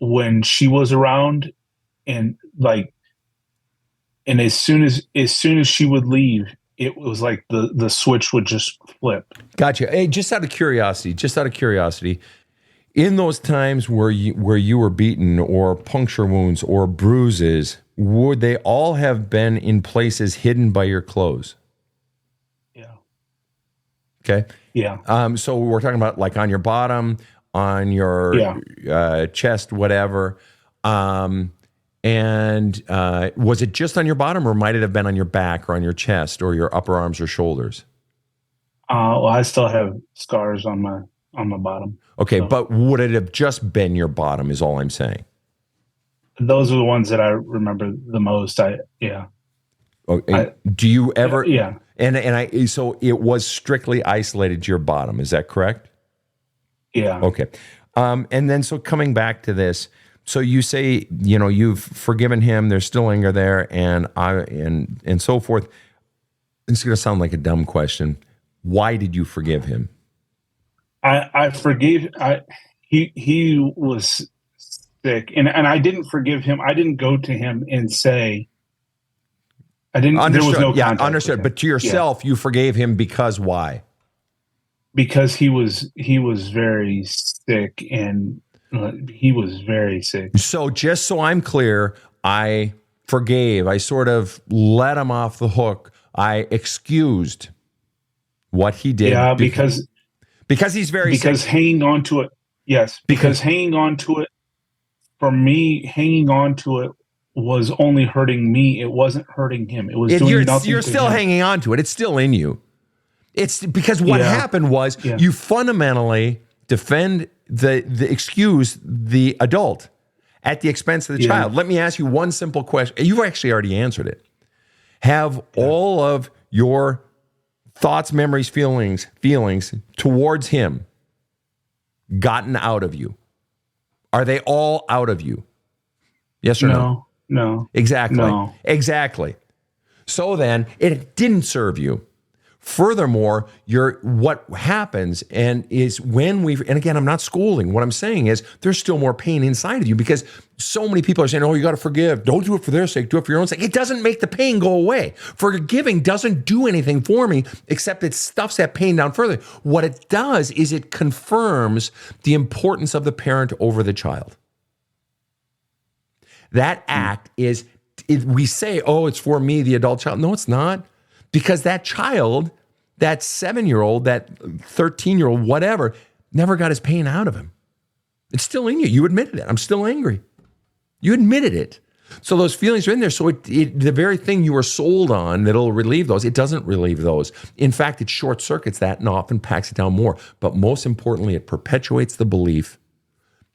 when she was around, and as soon as she would leave, it was like the switch would just flip. Gotcha. Hey, just out of curiosity, in those times where you were beaten or puncture wounds or bruises, would they all have been in places hidden by your clothes? Yeah. Okay. Yeah. So we're talking about on your bottom, on your chest, whatever. And was it just on your bottom, or might it have been on your back or on your chest or your upper arms or shoulders? Well, I still have scars on my bottom. Okay, so. But would it have just been your bottom is all I'm saying? Those are the ones that I remember the most. Okay. Do you ever? Yeah. So it was strictly isolated to your bottom. Is that correct? Yeah. Okay. And then so coming back to this, so you say, you've forgiven him, there's still anger there, and so forth. It's going to sound like a dumb question. Why did you forgive him? I forgave. He was sick, and I didn't forgive him. I didn't go to him and say, I didn't. Understood. There was no yeah, contact understood. with him. But to yourself, you forgave him because why? Because he was very sick, and he was very sick. So just so I'm clear, I forgave. I sort of let him off the hook. I excused what he did. Yeah, because he's very sick. Because hanging on to it. Yes, because hanging on to it. For me, hanging on to it was only hurting me. It wasn't hurting him. It was doing nothing. You're still hanging on to it. It's still in you. It's because what happened was you fundamentally defend excuse the adult at the expense of the child. Let me ask you one simple question. You've actually already answered it. Have all of your thoughts, memories, feelings towards him gotten out of you? Are they all out of you? Yes or no? No. Exactly. No. Exactly. So then it didn't serve you. Furthermore, what happens and again, I'm not scolding. What I'm saying is there's still more pain inside of you because so many people are saying, oh, you got to forgive. Don't do it for their sake. Do it for your own sake. It doesn't make the pain go away. Forgiving doesn't do anything for me except it stuffs that pain down further. What it does is it confirms the importance of the parent over the child. That act we say, oh, it's for me, the adult child. No, it's not. Because that child, that 7-year-old, that 13-year-old, whatever, never got his pain out of him. It's still in you. You admitted it. I'm still angry. You admitted it. So those feelings are in there. So the very thing you were sold on that'll relieve those, it doesn't relieve those. In fact, it short circuits that and often packs it down more. But most importantly, it perpetuates the belief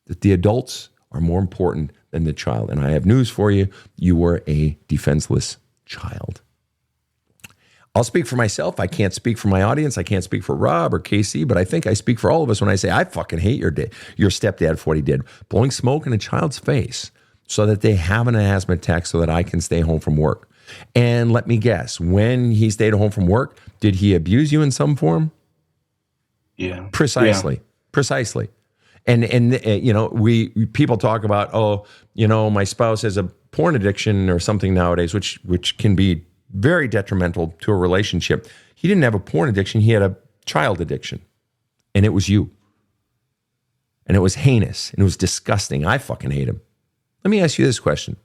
that the adults are more important than the child. And I have news for you. You were a defenseless child. I'll speak for myself. I can't speak for my audience. I can't speak for Rob or Casey, but I think I speak for all of us when I say I fucking hate your stepdad for what he did. Blowing smoke in a child's face so that they have an asthma attack so that I can stay home from work. And let me guess, when he stayed home from work, did he abuse you in some form? Yeah. Precisely. And people talk about, my spouse has a porn addiction or something nowadays, which can be very detrimental to a relationship. He didn't have a porn addiction. He had a child addiction. And it was you. And it was heinous. And it was disgusting. I fucking hate him. Let me ask you this question.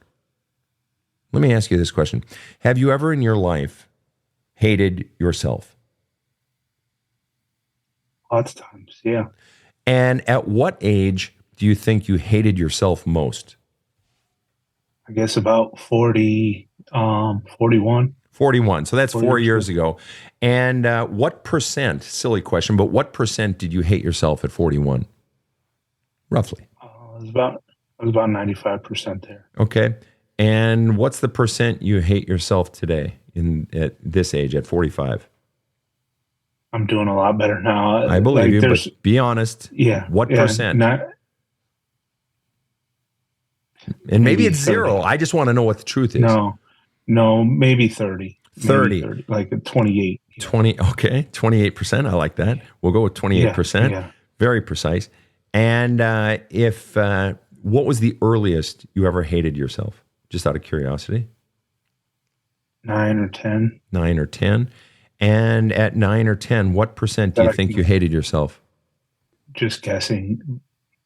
Have you ever in your life hated yourself? Lots of times, yeah. And at what age do you think you hated yourself most? I guess about 41. 41. So that's 4 years ago. ago. And what percent, silly question, but what percent did you hate yourself at 41? Roughly. It was about 95% there. Okay. And what's the percent you hate yourself today at this age, at 45? I'm doing a lot better now. I believe you, but be honest. Yeah. What percent? And maybe it's 30. 0. I just want to know what the truth is. No, maybe 30. 30. Maybe 30, like 28. 20. Okay. 28%. I like that. We'll go with 28%. Yeah. Very precise. And what was the earliest you ever hated yourself? Just out of curiosity. 9 or 10. 9 or 10. And at 9 or 10, what percent do you think you hated yourself? Just guessing.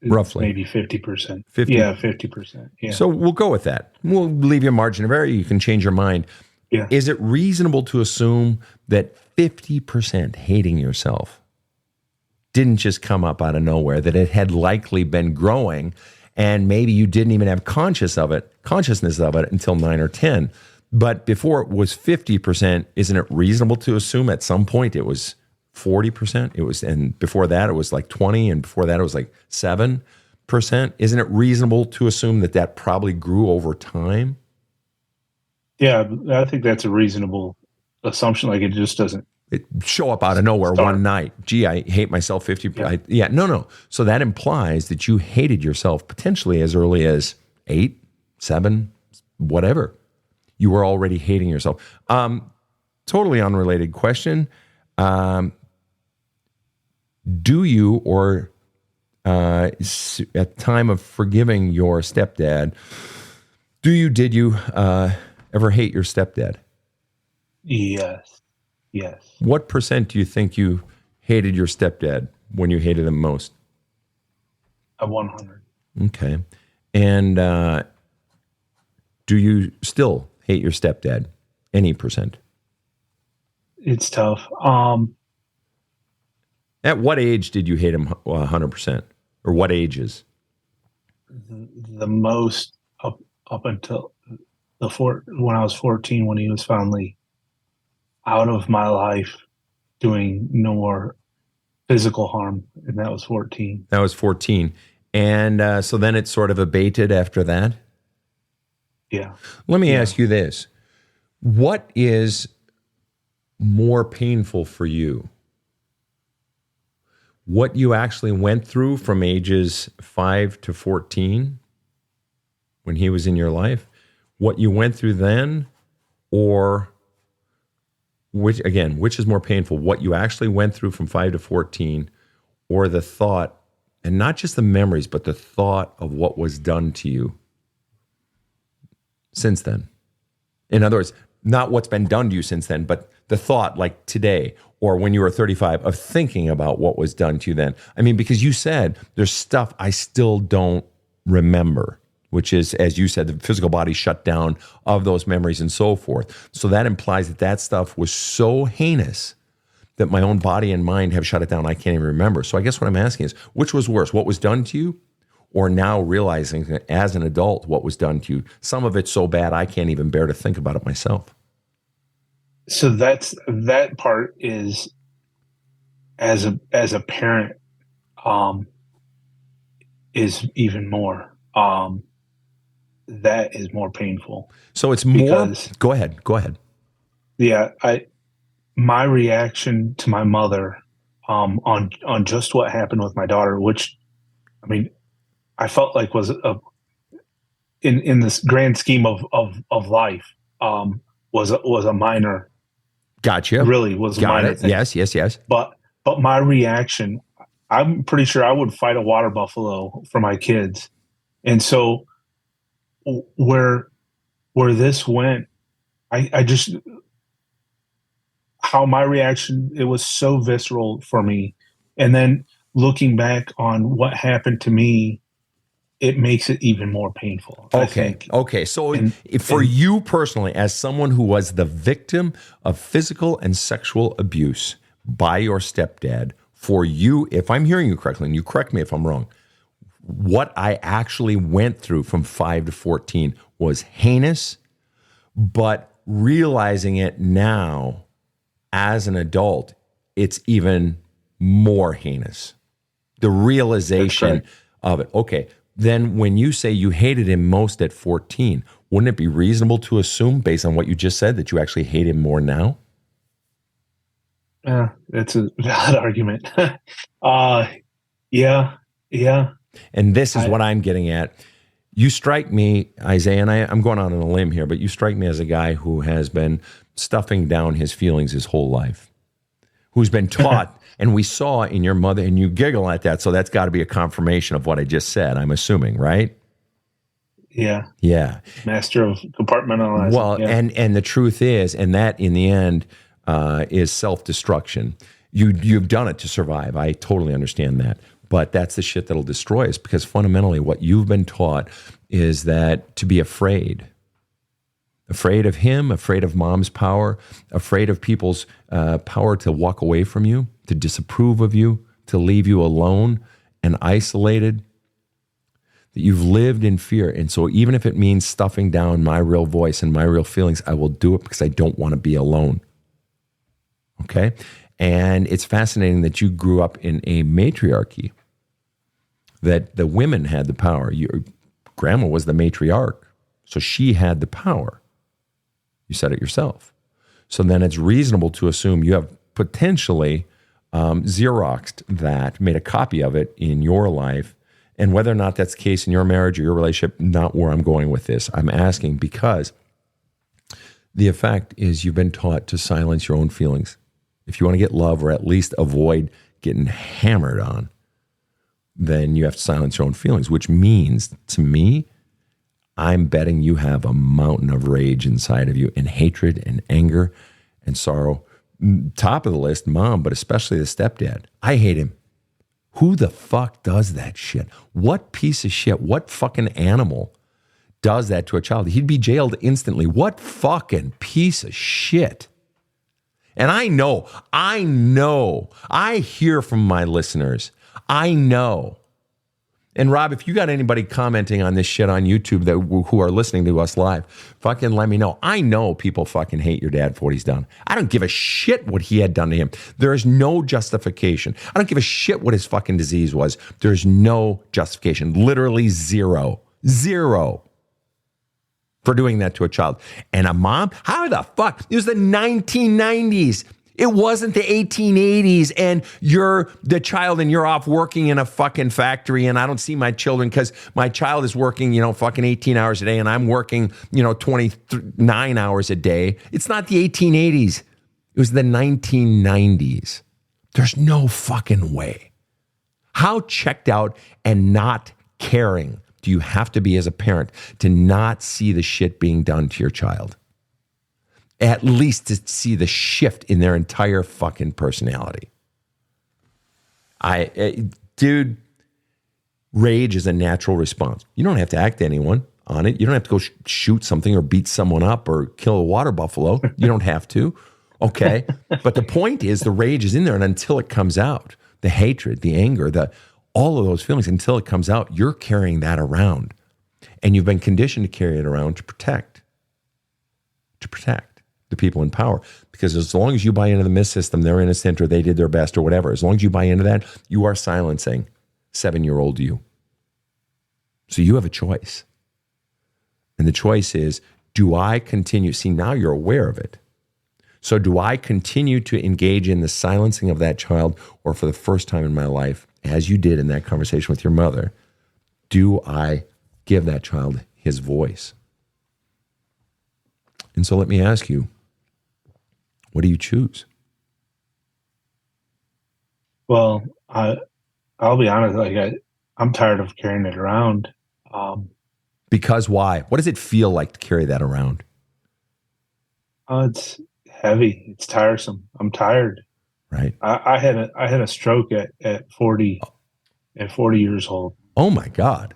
Roughly. Maybe 50%. 50? Yeah, 50%. Yeah. So we'll go with that. We'll leave you a margin of error. You can change your mind. Yeah. Is it reasonable to assume that 50% hating yourself didn't just come up out of nowhere, that it had likely been growing, and maybe you didn't even have consciousness of it until 9 or 10? But before it was 50%, isn't it reasonable to assume at some point it was 40%? And before that it was like 20, and before that it was like 7%. Isn't it reasonable to assume that probably grew over time? Yeah, I think that's a reasonable assumption. Like, it just doesn't show up out of nowhere one night. Gee, I hate myself 50%. No. So that implies that you hated yourself potentially as early as 8, 7, whatever. You were already hating yourself. Totally unrelated question. Do you, or at time of forgiving your stepdad, did you ever hate your stepdad? Yes. What percent do you think you hated your stepdad when you hated him most? 100. Okay. And do you still hate your stepdad? Any percent? It's tough. At what age did you hate him 100%? Or what ages? The most up until when I was 14, when he was finally out of my life, doing no more physical harm, and that was 14. That was 14. And so then it sort of abated after that? Yeah. Let me ask you this. What is more painful for you? What you actually went through from ages 5 to 14 when he was in your life? What you went through then? Or which is more painful? What you actually went through from 5 to 14, or the thought, and not just the memories, but the thought of what was done to you since then? In other words, not what's been done to you since then, but the thought, like today or when you were 35, of thinking about what was done to you then. I mean, because you said there's stuff I still don't remember, which is, as you said, the physical body shut down of those memories and so forth. So that implies that stuff was so heinous that my own body and mind have shut it down. I can't even remember. So I guess what I'm asking is, which was worse, what was done to you, or now realizing that as an adult what was done to you? Some of it's so bad I can't even bear to think about it myself. So that part is, as a parent, is even more. That is more painful. So it's more. Go ahead. Yeah, my reaction to my mother, on just what happened with my daughter, which, I mean, I felt like was in this grand scheme of life, was a minor. Gotcha. Really was a minor thing. Yes. But my reaction, I'm pretty sure I would fight a water buffalo for my kids. And so where this went, I just, how my reaction, it was so visceral for me. And then looking back on what happened to me, it makes it even more painful. I think. Okay. So for you personally, as someone who was the victim of physical and sexual abuse by your stepdad, for you, if I'm hearing you correctly, and you correct me if I'm wrong, what I actually went through from 5 to 14 was heinous, but realizing it now as an adult, it's even more heinous. The realization of it. Okay. Then when you say you hated him most at 14, wouldn't it be reasonable to assume, based on what you just said, that you actually hate him more now? That's a valid argument. Yeah. And this is what I'm getting at. You strike me, Isaiah, and I'm going out on a limb here, but you strike me as a guy who has been stuffing down his feelings his whole life, who's been taught, and we saw in your mother, and you giggle at that, so that's got to be a confirmation of what I just said, I'm assuming, right? Yeah. Master of compartmentalizing. Well, yeah. and the truth is, and that in the end is self-destruction. You've done it to survive. I totally understand that. But that's the shit that'll destroy us, because fundamentally what you've been taught is that to be afraid of him, afraid of mom's power, afraid of people's power to walk away from you, to disapprove of you, to leave you alone and isolated, that you've lived in fear. And so even if it means stuffing down my real voice and my real feelings, I will do it because I don't want to be alone. Okay? And it's fascinating that you grew up in a matriarchy, that the women had the power. Your grandma was the matriarch, so she had the power. You said it yourself. So then it's reasonable to assume you have potentially Xeroxed that, made a copy of it in your life. And whether or not that's the case in your marriage or your relationship, not where I'm going with this. I'm asking because the effect is you've been taught to silence your own feelings. If you want to get love, or at least avoid getting hammered on, then you have to silence your own feelings, which means, to me, I'm betting you have a mountain of rage inside of you, and hatred and anger and sorrow. Top of the list, mom, but especially the stepdad. I hate him. Who the fuck does that shit? What piece of shit, what fucking animal does that to a child? He'd be jailed instantly. What fucking piece of shit? And I know, I hear from my listeners. I know. And Rob, if you got anybody commenting on this shit on YouTube who are listening to us live, fucking let me know. I know people fucking hate your dad for what he's done. I don't give a shit what he had done to him. There is no justification. I don't give a shit what his fucking disease was. There's no justification. Literally zero for doing that to a child. And a mom? How the fuck? It was the 1990s. It wasn't the 1880s, and you're the child and you're off working in a fucking factory, and I don't see my children because my child is working, fucking 18 hours a day, and I'm working, 29 hours a day. It's not the 1880s. It was the 1990s. There's no fucking way. How checked out and not caring do you have to be as a parent to not see the shit being done to your child? At least to see the shift in their entire fucking personality. Dude, rage is a natural response. You don't have to act anyone on it. You don't have to go shoot something or beat someone up or kill a water buffalo. You don't have to. Okay. But the point is the rage is in there, and until it comes out, the hatred, the anger, all of those feelings, until it comes out, you're carrying that around. And you've been conditioned to carry it around to protect the people in power. Because as long as you buy into the myth system, they're innocent or they did their best or whatever, as long as you buy into that, you are silencing 7-year-old you. So you have a choice. And the choice is, do I continue? See, now you're aware of it. So do I continue to engage in the silencing of that child, or for the first time in my life, as you did in that conversation with your mother, do I give that child his voice? And so let me ask you, what do you choose? Well, I'll be honest, I'm tired of carrying it around. Because why? What does it feel like to carry that around? It's heavy. It's tiresome. I'm tired. Right. I had a stroke at 40 years old. Oh my God.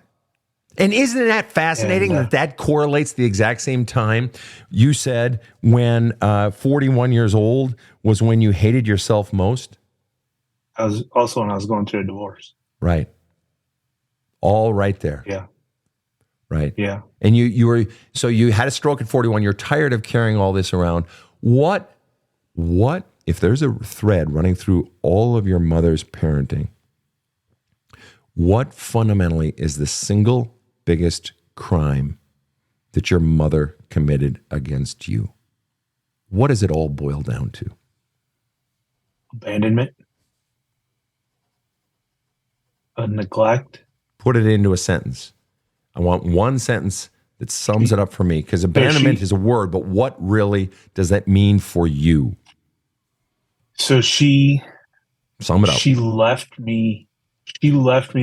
And isn't that fascinating And, that correlates the exact same time? You said when 41 years old was when you hated yourself most? I was also when I was going through a divorce. Right. All right there. Yeah. Right. Yeah. And so you had a stroke at 41. You're tired of carrying all this around. What, if there's a thread running through all of your mother's parenting, what fundamentally is the single biggest crime that your mother committed against you? What does it all boil down to? Abandonment. Neglect. Put it into a sentence. I want one sentence that sums it up for me, because abandonment is a word, but what really does that mean for you? So Sum it up. She left me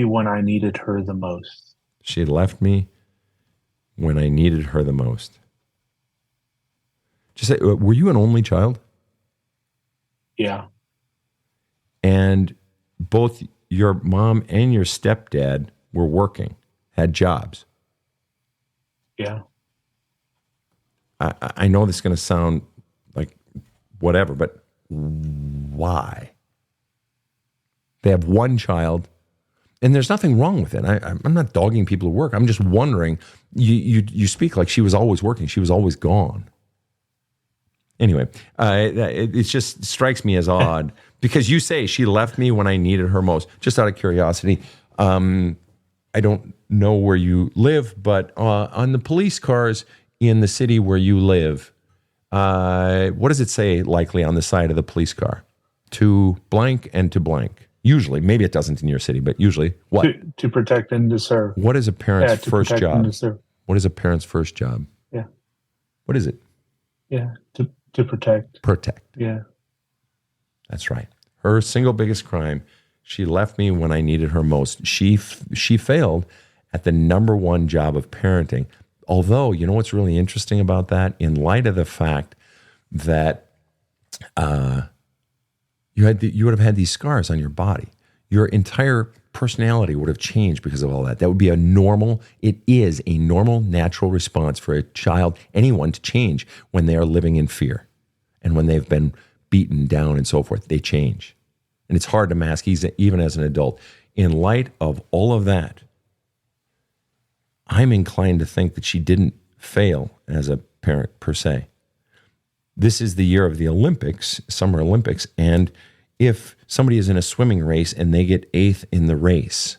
when I needed her the most. She left me when I needed her the most. Just say, were you an only child? Yeah. And both your mom and your stepdad were working, had jobs. Yeah. I know this is going to sound like whatever, but why? They have one child, and there's nothing wrong with it. I'm not dogging people who work. I'm just wondering, you speak like she was always working. She was always gone. Anyway, it just strikes me as odd because you say she left me when I needed her most. Just out of curiosity, I don't know where you live, but on the police cars in the city where you live, what does it say likely on the side of the police car? To blank and to blank. Usually, maybe it doesn't in your city, but usually what? To protect and to serve. What is a parent's first protect job? and to serve. What is a parent's first job? Yeah. What is it? Yeah. To protect. Protect. Yeah. That's right. Her single biggest crime, she left me when I needed her most. She failed at the number one job of parenting. Although, you know what's really interesting about that? In light of the fact that you would have had these scars on your body, your entire personality would have changed because of all that. That would be it is a normal, natural response for a child, anyone, to change when they are living in fear and when they've been beaten down and so forth. They change. And it's hard to mask even as an adult. In light of all of that, I'm inclined to think that she didn't fail as a parent per se. This is the year of the Olympics, Summer Olympics, and if somebody is in a swimming race and they get 8th in the race,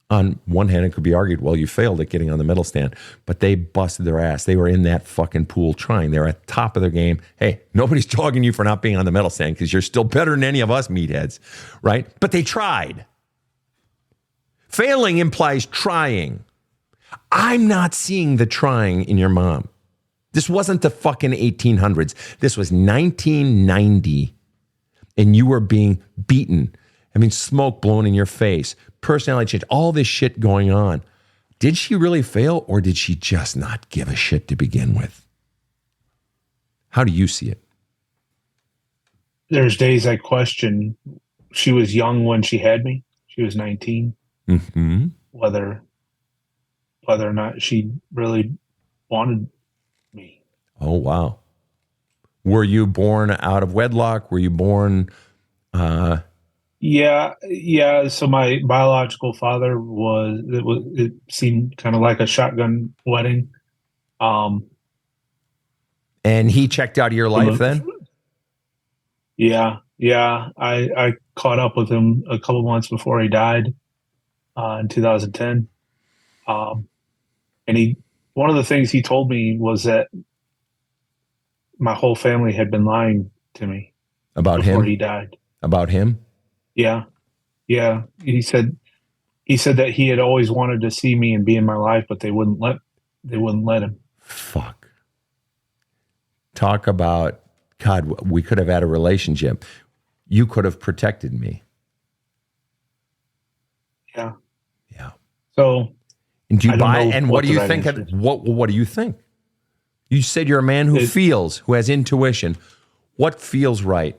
on one hand, it could be argued, well, you failed at getting on the medal stand, but they busted their ass. They were in that fucking pool trying. They're at the top of their game. Hey, nobody's dogging you for not being on the medal stand because you're still better than any of us meatheads, right? But they tried. Failing implies trying. I'm not seeing the trying in your mom. This wasn't the fucking 1800s. This was 1990. And you were being beaten, having smoke blown in your face, personality change, all this shit going on. Did she really fail, or did she just not give a shit to begin with? How do you see it? There's days I question. She was young when she had me. She was 19. Mm-hmm. Whether or not she really wanted me. Oh, wow. Were you born out of wedlock? Were you born? Yeah. So my biological father it seemed kind of like a shotgun wedding. And he checked out of your life then? Yeah. I caught up with him a couple months before he died in 2010. And one of the things he told me was that my whole family had been lying to me about before him. He died. About him? Yeah. He said that he had always wanted to see me and be in my life, but they wouldn't let him. Fuck. Talk about, God, we could have had a relationship. You could have protected me. Yeah. Yeah. So and do you buy? And what do you right think? What do you think? You said you're a man who feels, who has intuition. What feels right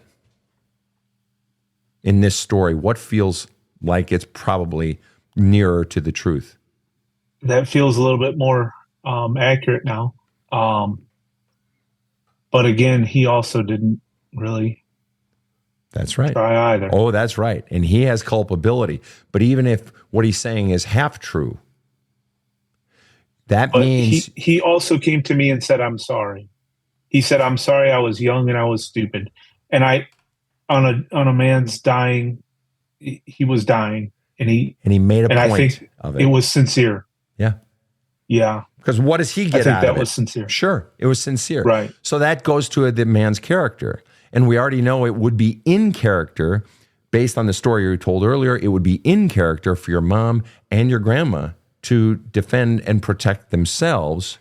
in this story? What feels like it's probably nearer to the truth? That feels a little bit more accurate now. But again, he also didn't really That's right. try either. Oh, that's right. And he has culpability. But even if what he's saying is half true, that But means he also came to me and said, I'm sorry. He said, I'm sorry, I was young and I was stupid. And on a man's dying, he was dying. And he made a point I think of it. It was sincere. Yeah. Yeah. Because what does he get I think out that of it? was sincere. Sure, it was sincere. Right. So that goes to the man's character. And we already know it would be in character, based on the story you told earlier, it would be in character for your mom and your grandma to defend and protect themselves,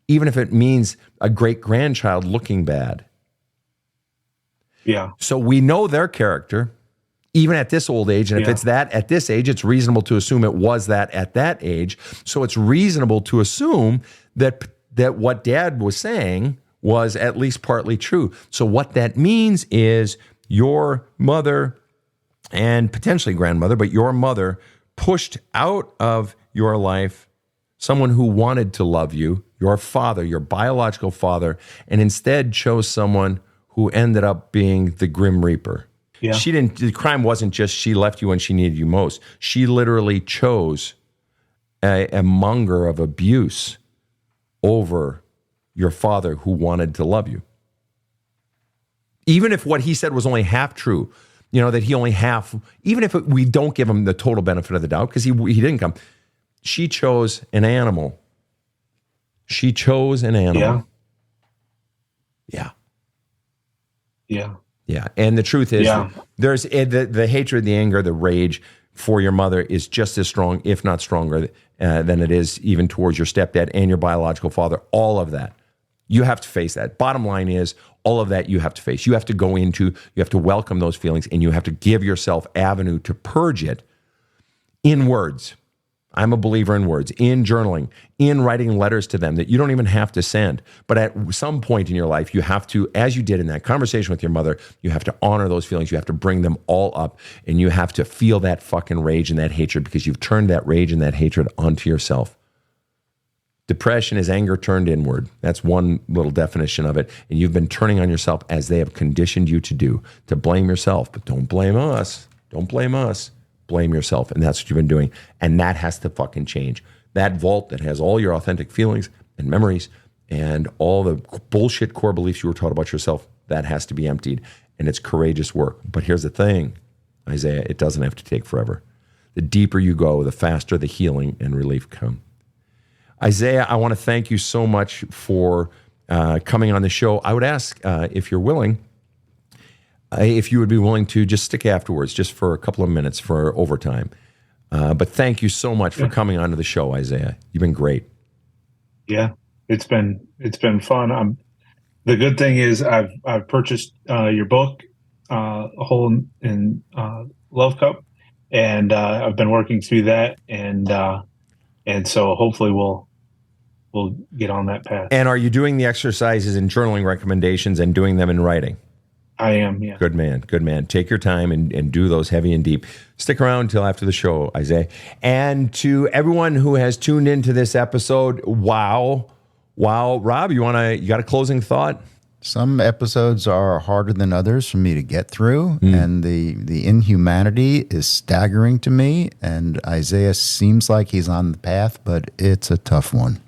even if it means a great-grandchild looking bad. Yeah. So we know their character, even at this old age. And if it's that at this age, it's reasonable to assume it was that at that age. So it's reasonable to assume that what Dad was saying was at least partly true. So what that means is your mother and potentially grandmother, but your mother pushed out of your life someone who wanted to love you, your father, your biological father, and instead chose someone who ended up being the Grim Reaper. Yeah. The crime wasn't just she left you when she needed you most. She literally chose a monger of abuse over your father who wanted to love you. Even if what he said was only half true, that he only half, even if we don't give him the total benefit of the doubt, because he didn't come, she chose an animal. She chose an animal. Yeah. Yeah. Yeah. And the truth is, there's the hatred, the anger, the rage for your mother is just as strong, if not stronger, than it is even towards your stepdad and your biological father. All of that. You have to face that. Bottom line is, all of that you have to face. You have to go into, you have to welcome those feelings, and you have to give yourself avenue to purge it in words. I'm a believer in words, in journaling, in writing letters to them that you don't even have to send. But at some point in your life, you have to, as you did in that conversation with your mother, you have to honor those feelings. You have to bring them all up, and you have to feel that fucking rage and that hatred, because you've turned that rage and that hatred onto yourself. Depression is anger turned inward. That's one little definition of it. And you've been turning on yourself as they have conditioned you to do, to blame yourself. But don't blame us. Don't blame us. Blame yourself. And that's what you've been doing. And that has to fucking change. That vault that has all your authentic feelings and memories and all the bullshit core beliefs you were taught about yourself, that has to be emptied. And it's courageous work. But here's the thing, Isaiah, it doesn't have to take forever. The deeper you go, the faster the healing and relief come. Isaiah, I want to thank you so much for coming on the show. I would ask if you're willing, if you would be willing to just stick afterwards, just for a couple of minutes for overtime. But thank you so much for coming onto the show, Isaiah. You've been great. Yeah, it's been fun. The good thing is I've purchased your book, A Hole in Love Cup, and I've been working through that, and so hopefully we'll get on that path. And are you doing the exercises and journaling recommendations and doing them in writing? I am, yeah. Good man, good man. Take your time and do those heavy and deep. Stick around until after the show, Isaiah. And to everyone who has tuned into this episode, wow. Rob, you got a closing thought? Some episodes are harder than others for me to get through, and the inhumanity is staggering to me, and Isaiah seems like he's on the path, but it's a tough one.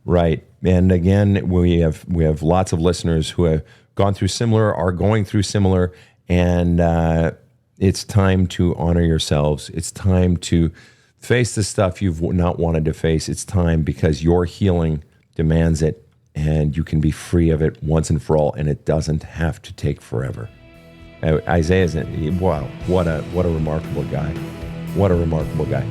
Right. And again, we have lots of listeners who have gone through similar, are going through similar, and it's time to honor yourselves. It's time to face the stuff you've not wanted to face. It's time, because your healing demands it, and you can be free of it once and for all, and it doesn't have to take forever. Isaiah's, wow, what a remarkable guy. What a remarkable guy.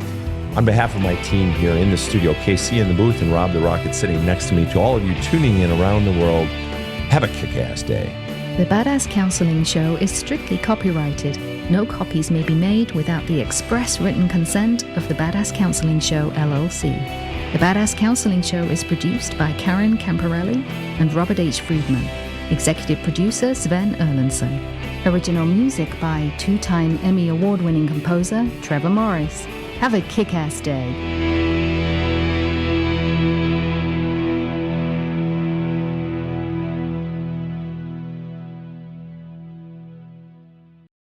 On behalf of my team here in the studio, KC in the booth and Rob the Rocket sitting next to me, to all of you tuning in around the world, have a kick-ass day. The Badass Counseling Show is strictly copyrighted. No copies may be made without the express written consent of the Badass Counseling Show, LLC. The Badass Counseling Show is produced by Karen Camparelli and Robert H. Friedman. Executive producer Sven Erlandson. Original music by two-time Emmy Award-winning composer Trevor Morris. Have a kick-ass day.